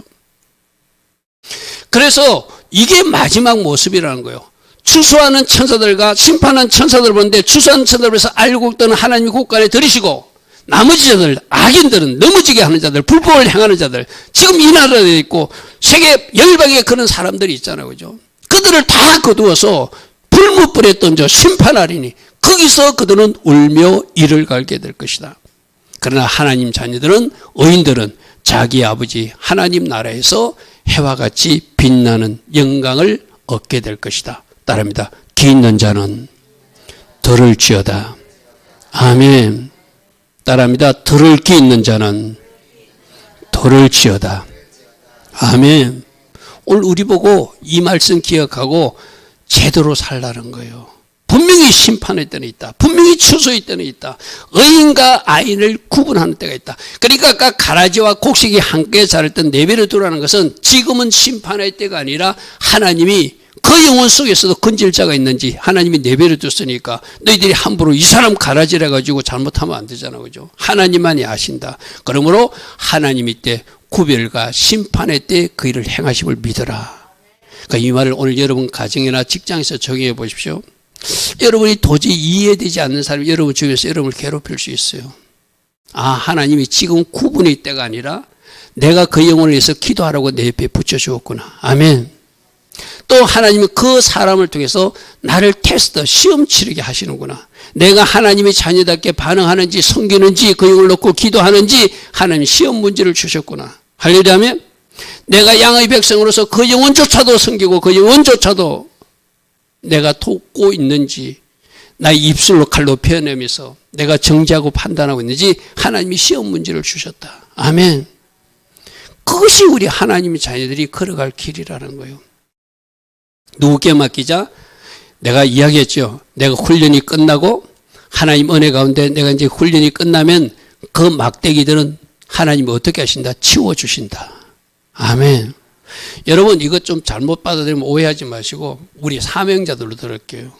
그래서 이게 마지막 모습이라는 거예요. 추수하는 천사들과 심판하는 천사들을 보는데 추수하는 천사들에서 알고 있던 하나님의 국간에 들이시고 나머지 자들, 악인들은 넘어지게 하는 자들, 불법을 행하는 자들, 지금 이 나라에 있고 세계 열방에 그런 사람들이 있잖아요. 그죠? 그들을 다 거두어서 불못불에 던져 심판하리니 거기서 그들은 울며 이를 갈게 될 것이다. 그러나 하나님 자녀들은, 의인들은 자기 아버지 하나님 나라에서 해와 같이 빛나는 영광을 얻게 될 것이다. 따릅니다. 귀 있는 자는 들을지어다. 아멘. 따라합니다. 들을 귀 있는 자는 들을지어다. 아멘. 오늘 우리 보고 이 말씀 기억하고 제대로 살라는 거예요. 분명히 심판의 때는 있다. 분명히 추수의 때는 있다. 의인과 악인을 구분하는 때가 있다. 그러니까 아까 가라지와 곡식이 함께 자랄 때 내버려 두라는 것은 지금은 심판의 때가 아니라 하나님이 그 영혼 속에서도 건질 자가 있는지 하나님이 내버려 뒀으니까 너희들이 함부로 이 사람 가라지라 가지고 잘못하면 안 되잖아. 그죠? 하나님만이 아신다. 그러므로 하나님이 때 구별과 심판의 때 그 일을 행하심을 믿어라. 그러니까 이 말을 오늘 여러분 가정이나 직장에서 적용해 보십시오. 여러분이 도저히 이해되지 않는 사람이 여러분 주변에서 여러분을 괴롭힐 수 있어요. 아, 하나님이 지금 구분의 때가 아니라 내가 그 영혼을 위해서 기도하라고 내 옆에 붙여주었구나. 아멘. 또 하나님이 그 사람을 통해서 나를 테스트, 시험 치르게 하시는구나. 내가 하나님의 자녀답게 반응하는지, 섬기는지, 그 영을 놓고 기도하는지 하나님이 시험 문제를 주셨구나. 하려면 내가 양의 백성으로서 그 영혼조차도 섬기고 그 영혼조차도 내가 돕고 있는지, 나의 입술로 칼로 베어내면서 내가 정죄하고 판단하고 있는지 하나님이 시험 문제를 주셨다. 아멘. 그것이 우리 하나님의 자녀들이 걸어갈 길이라는 거예요. 누구께 맡기자? 내가 이야기했죠. 내가 훈련이 끝나고 하나님 은혜 가운데 내가 이제 훈련이 끝나면 그 막대기들은 하나님이 어떻게 하신다? 치워주신다. 아멘. 여러분 이것 좀 잘못 받아들이면 오해하지 마시고 우리 사명자들로 들을게요.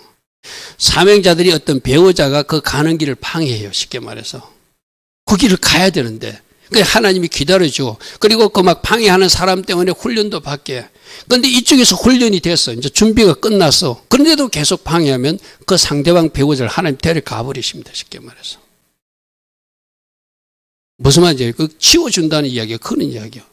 사명자들이 어떤 배우자가 그 가는 길을 방해해요. 쉽게 말해서. 그 길을 가야 되는데 하나님이 기다려주고 그리고 그 막 방해하는 사람 때문에 훈련도 받게. 그런데 이쪽에서 훈련이 됐어. 이제 준비가 끝났어. 그런데도 계속 방해하면 그 상대방 배우자를 하나님 데려가 버리십니다. 쉽게 말해서. 무슨 말인지 그 치워준다는 이야기가 크는 이야기야.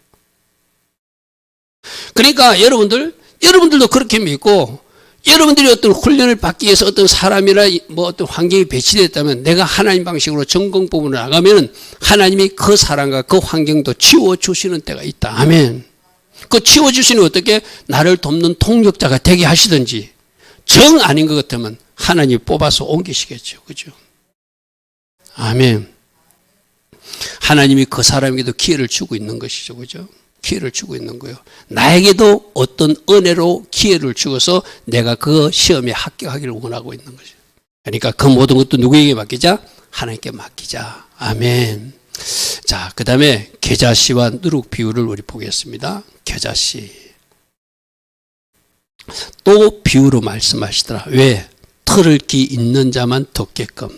그러니까 여러분들도 그렇게 믿고 여러분들이 어떤 훈련을 받기 위해서 어떤 사람이나 뭐 어떤 환경이 배치됐다면 내가 하나님 방식으로 전공 부분을 나가면 하나님이 그 사람과 그 환경도 치워주시는 때가 있다. 아멘. 그 치워주시는 어떻게 나를 돕는 통역자가 되게 하시든지 정 아닌 것 같으면 하나님이 뽑아서 옮기시겠죠. 그죠? 아멘. 하나님이 그 사람에게도 기회를 주고 있는 것이죠. 그죠? 기회를 주고 있는 거예요. 나에게도 어떤 은혜로 기회를 주어서 내가 그 시험에 합격하기를 원하고 있는 거죠. 그러니까 그 모든 것도 누구에게 맡기자? 하나님께 맡기자. 아멘. 자, 그 다음에 계자씨와 누룩 비유를 우리 보겠습니다. 계자씨. 또 비유로 말씀하시더라. 왜? 들을 귀 있는 자만 듣게끔,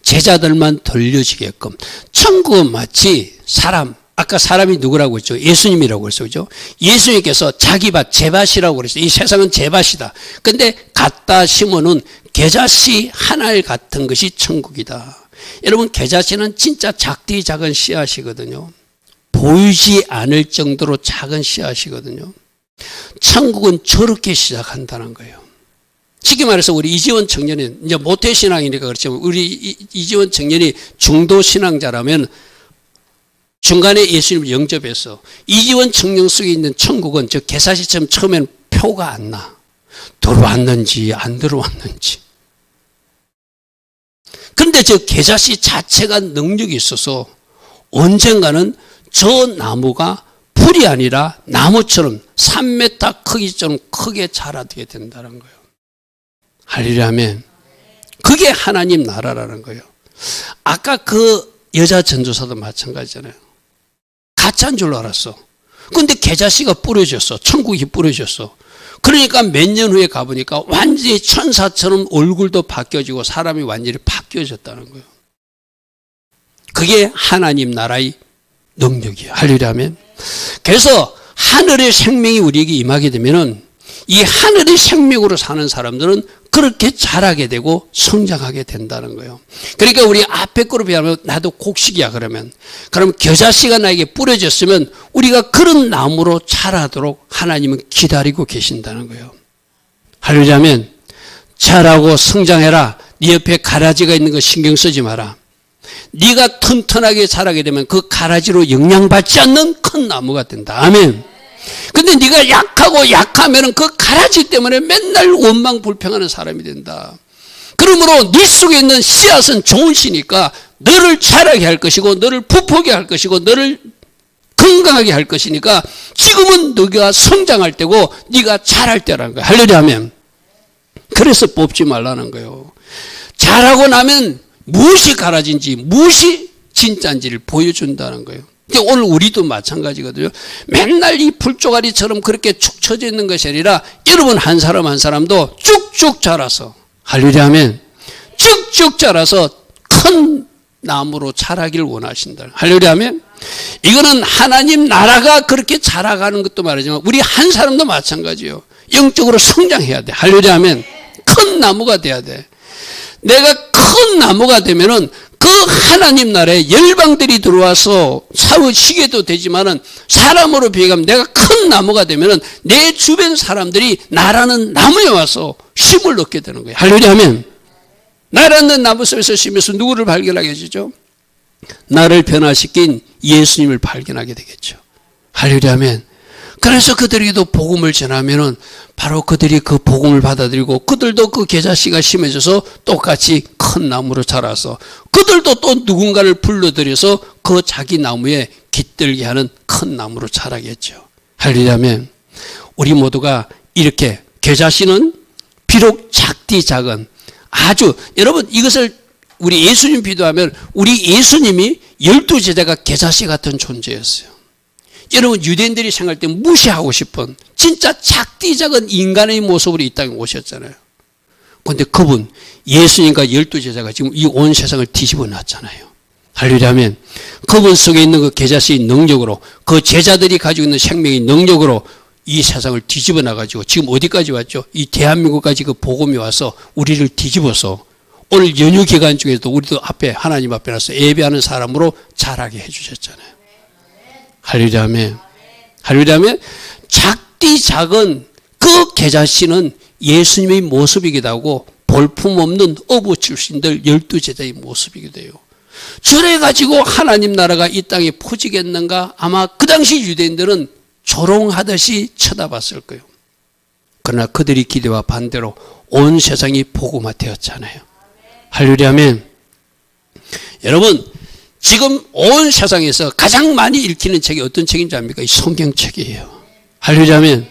제자들만 들려지게끔. 천국은 마치 사람, 아까 사람이 누구라고 했죠? 예수님이라고 했죠. 그죠? 예수님께서 자기 밭, 제 밭이라고 그랬어요. 이 세상은 제 밭이다. 근데 갖다 심어놓은 겨자씨 한 알 같은 것이 천국이다. 여러분, 겨자씨는 진짜 작디 작은 씨앗이거든요. 보이지 않을 정도로 작은 씨앗이거든요. 천국은 저렇게 시작한다는 거예요. 쉽게 말해서 우리 이지원 청년이 이제 모태신앙이니까 그렇지만 우리 이지원 청년이 중도신앙자라면 중간에 예수님을 영접해서 이지원 청년 속에 있는 천국은 저 개사시처럼 처음에는 표가 안 나. 들어왔는지 안 들어왔는지. 그런데 저 개자씨 자체가 능력이 있어서 언젠가는 저 나무가 풀이 아니라 나무처럼 3m 크기처럼 크게 자라게 된다는 거예요. 할렐루야면 그게 하나님 나라라는 거예요. 아까 그 여자 전도사도 마찬가지잖아요. 가짜인 줄 알았어. 근데 개자씨가 뿌려졌어. 천국이 뿌려졌어. 그러니까 몇 년 후에 가보니까 완전히 천사처럼 얼굴도 바뀌어지고 사람이 완전히 바뀌어졌다는 거예요. 그게 하나님 나라의 능력이에요. 할렐루야면. 그래서 하늘의 생명이 우리에게 임하게 되면은 이 하늘의 생명으로 사는 사람들은 그렇게 자라게 되고 성장하게 된다는 거예요. 그러니까 우리 앞에 거로 비하면 나도 곡식이야 그러면. 그럼 겨자씨가 나에게 뿌려졌으면 우리가 그런 나무로 자라도록 하나님은 기다리고 계신다는 거예요. 할렐루야면 자라고 성장해라. 네 옆에 가라지가 있는 거 신경 쓰지 마라. 네가 튼튼하게 자라게 되면 그 가라지로 영향받지 않는 큰 나무가 된다. 아멘. 근데 네가 약하고 약하면 그 가라지 때문에 맨날 원망 불평하는 사람이 된다. 그러므로 네 속에 있는 씨앗은 좋은 씨니까 너를 자라게 할 것이고 너를 부풀게 할 것이고 너를 건강하게 할 것이니까 지금은 너가 성장할 때고 네가 자랄 때라는 거야. 할렐루야면. 그래서 뽑지 말라는 거예요. 자라고 나면 무엇이 가라진지 무엇이 진짜인지를 보여준다는 거예요. 오늘 우리도 마찬가지거든요. 맨날 이 풀조가리처럼 그렇게 축 처져 있는 것이 아니라 여러분 한 사람 한 사람도 쭉쭉 자라서 할렐루야면 쭉쭉 자라서 큰 나무로 자라기를 원하신다. 할렐루야면. 이거는 하나님 나라가 그렇게 자라가는 것도 말이지만 우리 한 사람도 마찬가지예요. 영적으로 성장해야 돼. 할렐루야면. 큰 나무가 돼야 돼. 내가 큰 나무가 되면은 그 하나님 나라에 열방들이 들어와서 싸우시게도 되지만은 사람으로 비교하면 내가 큰 나무가 되면은 내 주변 사람들이 나라는 나무에 와서 힘을 얻게 되는 거예요. 할렐루야면. 나라는 나무 속에서 심어서 누구를 발견하게 되죠? 나를 변화시킨 예수님을 발견하게 되겠죠. 할렐루야면. 그래서 그들에게도 복음을 전하면은 바로 그들이 그 복음을 받아들이고 그들도 그 겨자씨가 심어져서 똑같이 큰 나무로 자라서 그들도 또 누군가를 불러들여서 그 자기 나무에 깃들게 하는 큰 나무로 자라겠죠. 할렐루야면. 우리 모두가 이렇게 겨자씨는 비록 작디 작은 아주 여러분 이것을 우리 예수님 비도하면 우리 예수님이 12제자가 겨자씨 같은 존재였어요. 여러분 유대인들이 생각할 때 무시하고 싶은 진짜 작디 작은 인간의 모습으로 이 땅에 오셨잖아요. 그런데 그분 예수님과 12제자가 지금 이 온 세상을 뒤집어 놨잖아요. 할렐루야면. 그분 속에 있는 그 겨자씨의 능력으로 그 제자들이 가지고 있는 생명의 능력으로 이 세상을 뒤집어 놔가지고 지금 어디까지 왔죠? 이 대한민국까지 그 복음이 와서 우리를 뒤집어서 오늘 연휴 기간 중에도 우리도 앞에 하나님 앞에 나서 예배하는 사람으로 자라게 해주셨잖아요. 할렐루야면. 할렐루야면. 작디 작은 그 겨자씨는 예수님의 모습이기도 하고 볼품없는 어부 출신들 12제자의 모습이기도 해요. 저래가지고 하나님 나라가 이 땅에 퍼지겠는가? 아마 그 당시 유대인들은 조롱하듯이 쳐다봤을 거예요. 그러나 그들이 기대와 반대로 온 세상이 복음화 되었잖아요. 할렐루야면. 여러분 지금 온 세상에서 가장 많이 읽히는 책이 어떤 책인지 압니까? 이 성경책이에요. 할렐루야면.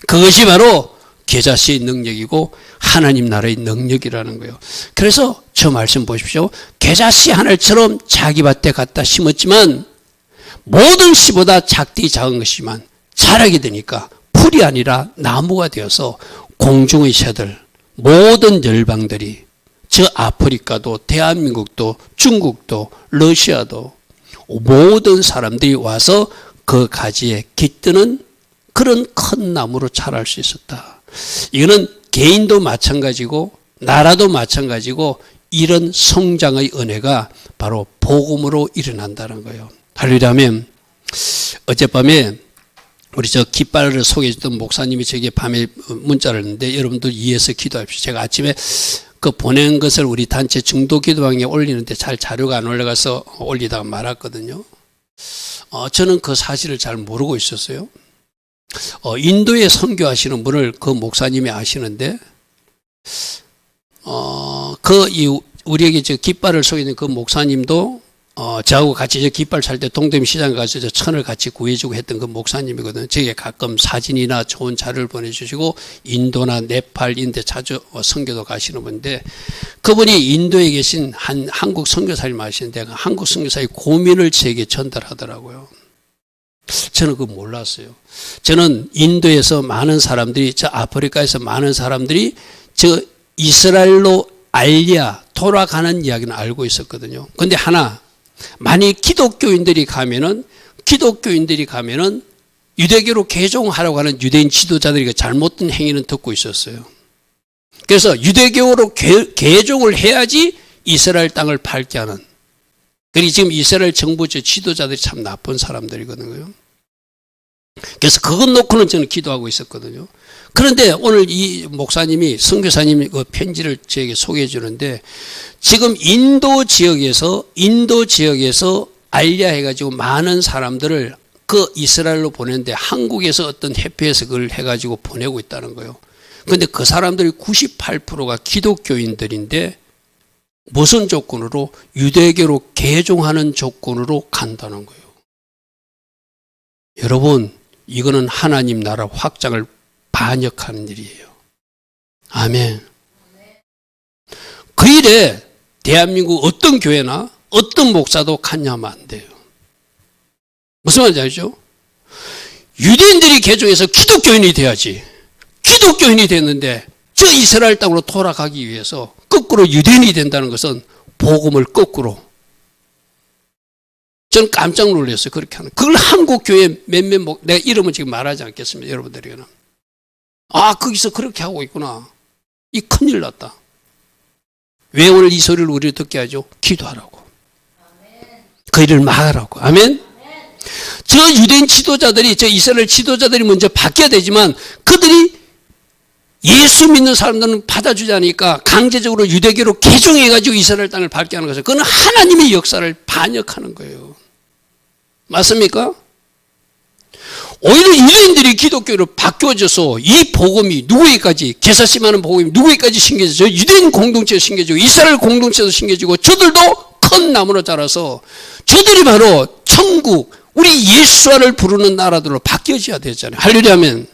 그것이 바로 겨자씨의 능력이고 하나님 나라의 능력이라는 거예요. 그래서 저 말씀 보십시오. 겨자씨 하늘처럼 자기 밭에 갖다 심었지만 모든 씨보다 작디 작은 것이지만 자라게 되니까 풀이 아니라 나무가 되어서 공중의 새들, 모든 열방들이, 저 아프리카도 대한민국도 중국도 러시아도 모든 사람들이 와서 그 가지에 깃드는 그런 큰 나무로 자랄 수 있었다. 이거는 개인도 마찬가지고 나라도 마찬가지고 이런 성장의 은혜가 바로 복음으로 일어난다는 거예요. 할렐루야면 어젯밤에 우리 저 깃발을 소개해줬던 목사님이 저에게 밤에 문자를 했는데 여러분들 이해해서 기도합시오. 제가 아침에 그 보낸 것을 우리 단체 중도 기도방에 올리는데 잘 자료가 안 올라가서 올리다가 말았거든요. 저는 그 사실을 잘 모르고 있었어요. 인도에 선교하시는 분을 그 목사님이 아시는데, 우리에게 저 깃발을 소개해준 그 목사님도, 저하고 같이 저 깃발 살 때 동대문 시장에 가서 저 천을 같이 구해주고 했던 그 목사님이거든요. 제게 가끔 사진이나 좋은 자료를 보내주시고, 인도나 네팔, 인도 자주 선교도 가시는 분인데, 그분이 인도에 계신 한국 선교사님 아시는데, 한국 선교사의 고민을 제게 전달하더라고요. 저는 그거 몰랐어요. 저는 인도에서 많은 사람들이, 저 아프리카에서 많은 사람들이 저 이스라엘로 알리아 돌아가는 이야기는 알고 있었거든요. 근데 하나, 만약 기독교인들이 가면은 유대교로 개종하려고 하는 유대인 지도자들이 잘못된 행위는 듣고 있었어요. 그래서 유대교로 개종을 해야지 이스라엘 땅을 밟게 하는. 그리고 지금 이스라엘 정부 지도자들이 참 나쁜 사람들이거든요. 그래서 그것 놓고는 저는 기도하고 있었거든요. 그런데 오늘 이 목사님이, 선교사님이 그 편지를 저에게 소개해 주는데, 지금 인도 지역에서 알리아 해가지고 많은 사람들을 그 이스라엘로 보내는데 한국에서 어떤 협회에서 그걸 해가지고 보내고 있다는 거예요. 그런데 그 사람들이 98%가 기독교인들인데 무슨 조건으로? 유대교로 개종하는 조건으로 간다는 거예요. 여러분, 이거는 하나님 나라 확장을 반역하는 일이에요. 아멘. 그 일에 대한민국 어떤 교회나 어떤 목사도 관여하면 안 돼요. 무슨 말인지 알죠? 유대인들이 개종해서 기독교인이 돼야지. 기독교인이 됐는데 저 이스라엘 땅으로 돌아가기 위해서 거꾸로 유대인이 된다는 것은 복음을 거꾸로. 저는 깜짝 놀랐어요. 그렇게 하는. 그걸 한국 교회 몇몇 내가 이름은 지금 말하지 않겠습니다. 여러분들에게는. 거기서 그렇게 하고 있구나. 이 큰일 났다. 왜 오늘 이 소리를 우리를 듣게 하죠? 기도하라고. 그 일을 막으라고. 아멘? 저 유대인 지도자들이, 저 이스라엘 지도자들이 먼저 바뀌어야 되지만 그들이 예수 믿는 사람들은 받아주지 않으니까 강제적으로 유대교로 개종해가지고 이스라엘 땅을 밟게 하는 것은 그건 하나님의 역사를 반역하는 거예요. 맞습니까? 오히려 유대인들이 기독교로 바뀌어져서 이 복음이 누구에게까지, 개사심하는 복음이 누구에게까지 심겨져서 유대인 공동체에 심겨지고 이스라엘 공동체에도 심겨지고 저들도 큰 나무로 자라서 저들이 바로 천국, 우리 예수와를 부르는 나라들로 바뀌어져야 되잖아요. 할렐루야면.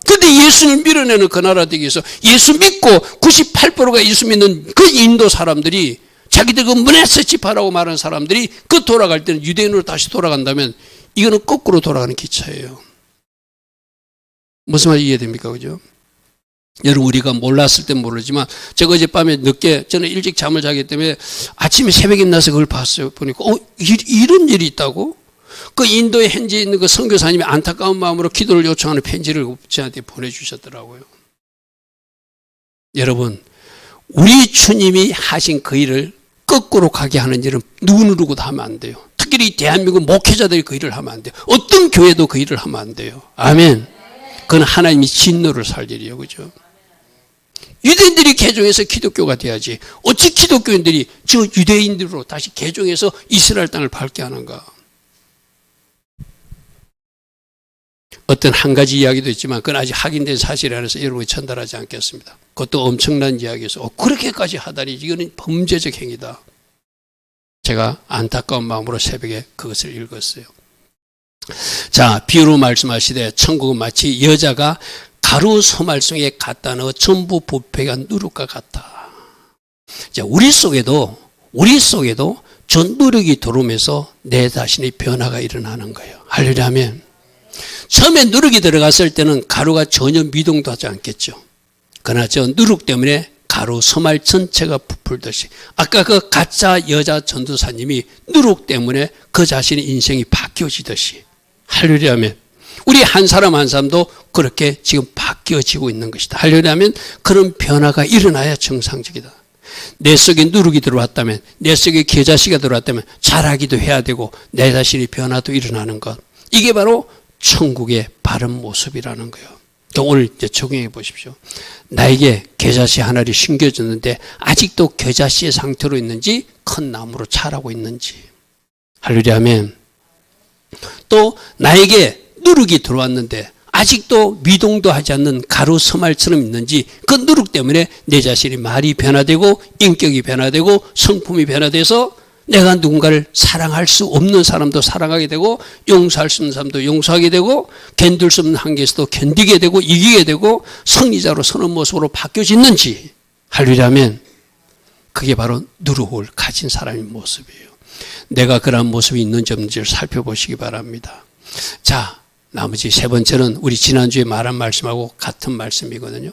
그런데 예수를 밀어내는 그 나라 되기 위해서 예수 믿고 98%가 예수 믿는 그 인도 사람들이 자기들 그 문에서 집하라고 말하는 사람들이 그 돌아갈 때는 유대인으로 다시 돌아간다면 이거는 거꾸로 돌아가는 기차예요. 무슨 말인지 이해됩니까? 그죠? 여러분, 우리가 몰랐을 땐 모르지만 제가 어젯밤에 늦게, 저는 일찍 잠을 자기 때문에 아침에 새벽에 나서 그걸 봤어요. 보니까 이런 일이 있다고? 그 인도에 현지에 있는 그 선교사님이 안타까운 마음으로 기도를 요청하는 편지를 저한테 보내주셨더라고요. 여러분, 우리 주님이 하신 그 일을 거꾸로 가게 하는 일은 누구도 하면 안 돼요. 특히 대한민국 목회자들이 그 일을 하면 안 돼요. 어떤 교회도 그 일을 하면 안 돼요. 아멘. 그건 하나님이 진노를 살 일이에요. 그죠? 유대인들이 개종해서 기독교가 돼야지. 어찌 기독교인들이 저 유대인들로 다시 개종해서 이스라엘 땅을 밟게 하는가? 어떤 한 가지 이야기도 있지만 그건 아직 확인된 사실이 아니라서 여러분이 전달하지 않겠습니다. 그것도 엄청난 이야기에서 그렇게까지 하다니 이거는 범죄적 행위다. 제가 안타까운 마음으로 새벽에 그것을 읽었어요. 자, 비유로 말씀하시되 천국은 마치 여자가 가루 소말송에 갖다 넣어 전부 부패한 누룩과 같다. 자, 우리 속에도 저 누룩이 들어오면서 내 자신의 변화가 일어나는 거예요. 할렐루야. 처음에 누룩이 들어갔을 때는 가루가 전혀 미동도 하지 않겠죠. 그러나 저 누룩 때문에 가루 서말 전체가 부풀듯이 아까 그 가짜 여자 전도사님이 누룩 때문에 그 자신의 인생이 바뀌어지듯이 할렐루야면 우리 한 사람 한 사람도 그렇게 지금 바뀌어지고 있는 것이다. 할렐루야면 그런 변화가 일어나야 정상적이다. 내 속에 누룩이 들어왔다면 내 속에 겨자씨가 들어왔다면 자라기도 해야 되고 내 자신의 변화도 일어나는 것 이게 바로 천국의 바른 모습이라는 거예요. 오늘 이제 적용해 보십시오. 나에게 겨자씨 하나를 심겨졌는데 아직도 겨자씨의 상태로 있는지 큰 나무로 자라고 있는지 할렐루야 아멘. 또 나에게 누룩이 들어왔는데 아직도 미동도 하지 않는 가루 서말처럼 있는지 그 누룩 때문에 내 자신이 말이 변화되고 인격이 변화되고 성품이 변화돼서 내가 누군가를 사랑할 수 없는 사람도 사랑하게 되고 용서할 수 없는 사람도 용서하게 되고 견딜 수 없는 한계에서도 견디게 되고 이기게 되고 승리자로 서는 모습으로 바뀌어지는지 할렐루야면 그게 바로 누룩을 가진 사람의 모습이에요. 내가 그러한 모습이 있는지 없는지를 살펴보시기 바랍니다. 자, 나머지 세 번째는 우리 지난주에 말한 말씀하고 같은 말씀이거든요.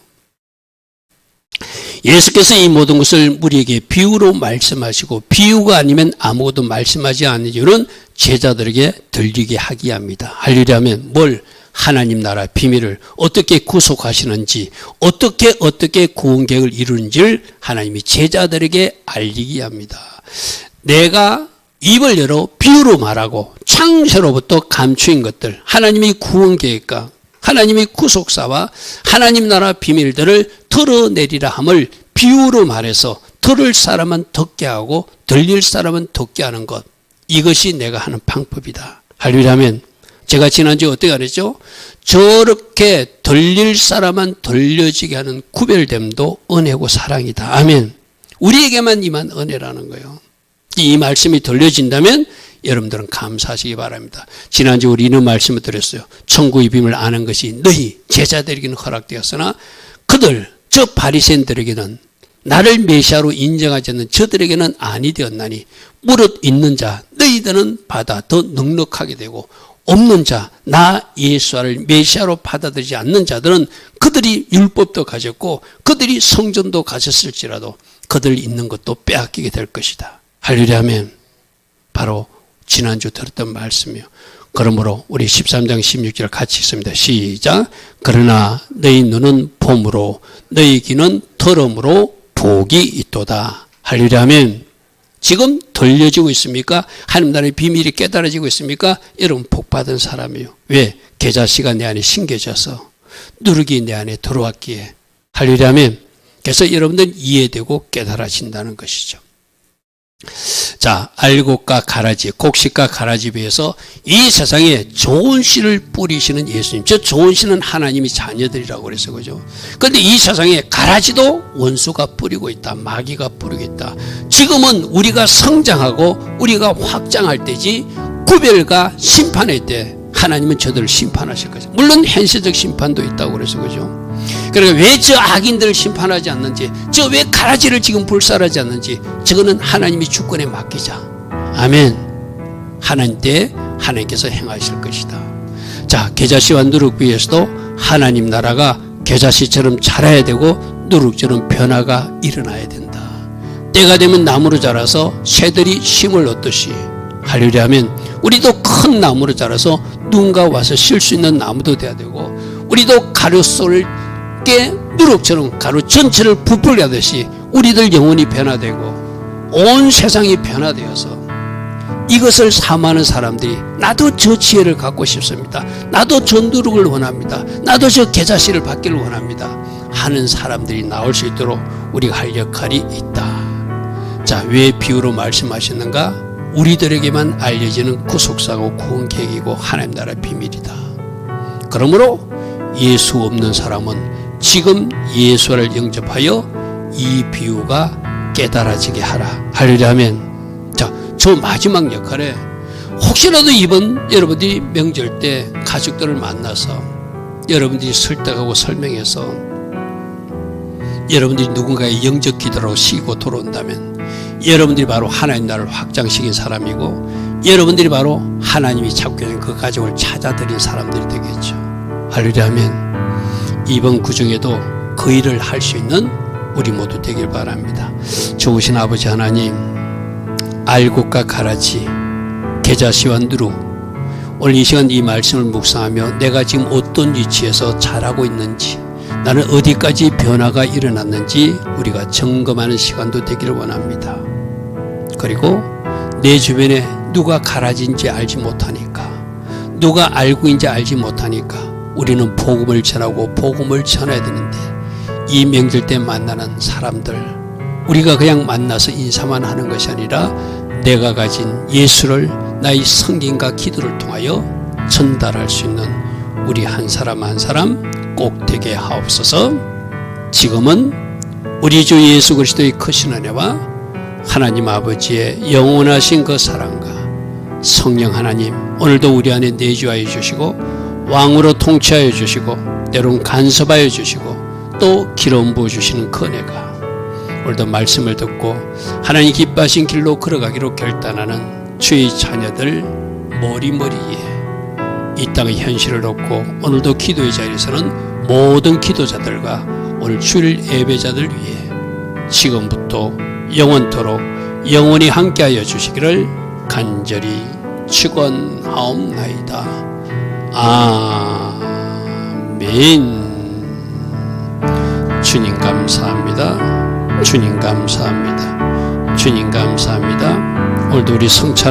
예수께서 이 모든 것을 우리에게 비유로 말씀하시고 비유가 아니면 아무것도 말씀하지 않는 이유는 제자들에게 들리게 하기 합니다. 할렐루야면 뭘? 하나님 나라 비밀을 어떻게 구속하시는지 어떻게 구원 계획을 이루는지를 하나님이 제자들에게 알리게 합니다. 내가 입을 열어 비유로 말하고 창세로부터 감추인 것들 하나님의 구원 계획과 하나님의 구속사와 하나님 나라 비밀들을 털어내리라 함을 비유로 말해서 들을 사람은 듣게 하고 들릴 사람은 듣게 하는 것 이것이 내가 하는 방법이다. 할렐루야면 제가 지난주에 어떻게 말했죠? 저렇게 들릴 사람은 들려지게 하는 구별됨도 은혜고 사랑이다. 아멘. 우리에게만 임한 은혜라는 거예요. 이 말씀이 들려진다면 여러분들은 감사하시기 바랍니다. 지난주 우리 이런 말씀을 드렸어요. 천국의 비밀을 아는 것이 너희 제자들에게는 허락되었으나 그들 저 바리새인들에게는 나를 메시아로 인정하지 않는 저들에게는 아니 되었나니 무릇 있는 자 너희들은 받아 더 넉넉하게 되고 없는 자 나 예수를 메시아로 받아들이지 않는 자들은 그들이 율법도 가졌고 그들이 성전도 가졌을지라도 그들 있는 것도 빼앗기게 될 것이다. 할렐루야 아멘. 바로 지난주 들었던 말씀이요. 그러므로 우리 13장 16절 같이 읽습니다. 시작. 그러나 너희 눈은 봄으로 너희 귀는 들음으로 복이 있도다. 할렐루야 아멘. 지금 들려지고 있습니까? 하나님 나라의 비밀이 깨달아지고 있습니까? 여러분 복받은 사람이요. 왜? 겨자씨가 내 안에 심겨져서 누룩이 내 안에 들어왔기에 할렐루야 아멘. 그래서 여러분들 이해되고 깨달아진다는 것이죠. 자, 알곡과 가라지, 곡식과 가라지에 비해서 이 세상에 좋은 씨를 뿌리시는 예수님. 저 좋은 씨는 하나님의 자녀들이라고 그래서 그죠. 그런데 이 세상에 가라지도 원수가 뿌리고 있다. 마귀가 뿌리고 있다. 지금은 우리가 성장하고 우리가 확장할 때지 구별과 심판의 때 하나님은 저들을 심판하실 거죠. 물론 현실적 심판도 있다고 그래서 그죠. 그러니까 왜 저 악인들을 심판하지 않는지, 저 왜 가라지를 지금 불살하지 않는지, 저거는 하나님이 주권에 맡기자. 아멘. 하나님 때 하나님께서 행하실 것이다. 자, 겨자씨와 누룩비에서도 하나님 나라가 겨자씨처럼 자라야 되고 누룩처럼 변화가 일어나야 된다. 때가 되면 나무로 자라서 새들이 힘을 얻듯이 할렐루야 하면 우리도 큰 나무로 자라서 누군가 와서 쉴 수 있는 나무도 돼야 되고 우리도 가루 속을 깨 누룩처럼 가루 전체를 부풀게 하듯이 우리들 영혼이 변화되고 온 세상이 변화되어서 이것을 사모하는 사람들이 나도 저 지혜를 갖고 싶습니다. 나도 저 누룩을 원합니다. 나도 저 겨자씨를 받기를 원합니다. 하는 사람들이 나올 수 있도록 우리가 할 역할이 있다. 자, 왜 비유로 말씀하셨는가? 우리들에게만 알려지는 구속사고 구원 계획이고 하나님 나라 비밀이다. 그러므로 예수 없는 사람은 지금 예수를 영접하여 이 비유가 깨달아지게 하라. 할렐루야 아멘. 자, 저 마지막 역할에 혹시라도 이번 여러분들이 명절 때 가족들을 만나서 여러분들이 설득하고 설명해서 여러분들이 누군가의 영적 기도로 쉬고 돌아온다면 여러분들이 바로 하나님 나라를 확장시킨 사람이고 여러분들이 바로 하나님이 찾고 있는 그 가족을 찾아들인 사람들이 되겠죠. 할렐루야 아멘. 이번 구중에도 그 일을 할 수 있는 우리 모두 되길 바랍니다. 좋으신 아버지 하나님, 알곡과 가라지, 계자씨와 누루, 오늘 이 시간 이 말씀을 묵상하며 내가 지금 어떤 위치에서 자라고 있는지, 나는 어디까지 변화가 일어났는지 우리가 점검하는 시간도 되기를 원합니다. 그리고 내 주변에 누가 가라진지 알지 못하니까, 누가 알고 있는지 알지 못하니까 우리는 복음을 전하고 복음을 전해야 되는데, 이 명절 때 만나는 사람들, 우리가 그냥 만나서 인사만 하는 것이 아니라 내가 가진 예수를 나의 성경과 기도를 통하여 전달할 수 있는 우리 한 사람 한 사람 꼭 되게 하옵소서. 지금은 우리 주 예수 그리스도의 크신 은혜와 하나님 아버지의 영원하신 그 사랑과 성령 하나님, 오늘도 우리 안에 내주하여 주시고 왕으로 통치하여 주시고 때론 간섭하여 주시고 또 기름 부어 주시는 그 은혜가 오늘도 말씀을 듣고 하나님 기뻐하신 길로 걸어가기로 결단하는 주의 자녀들 머리머리에 이 땅의 현실을 얻고 오늘도 기도의 자리에서는 모든 기도자들과 오늘 주일 예배자들 위해 지금부터 영원토록 영원히 함께하여 주시기를 간절히 축원하옵나이다. 아멘. 주님 감사합니다. 주님 감사합니다. 주님 감사합니다. 오늘도 우리 성찬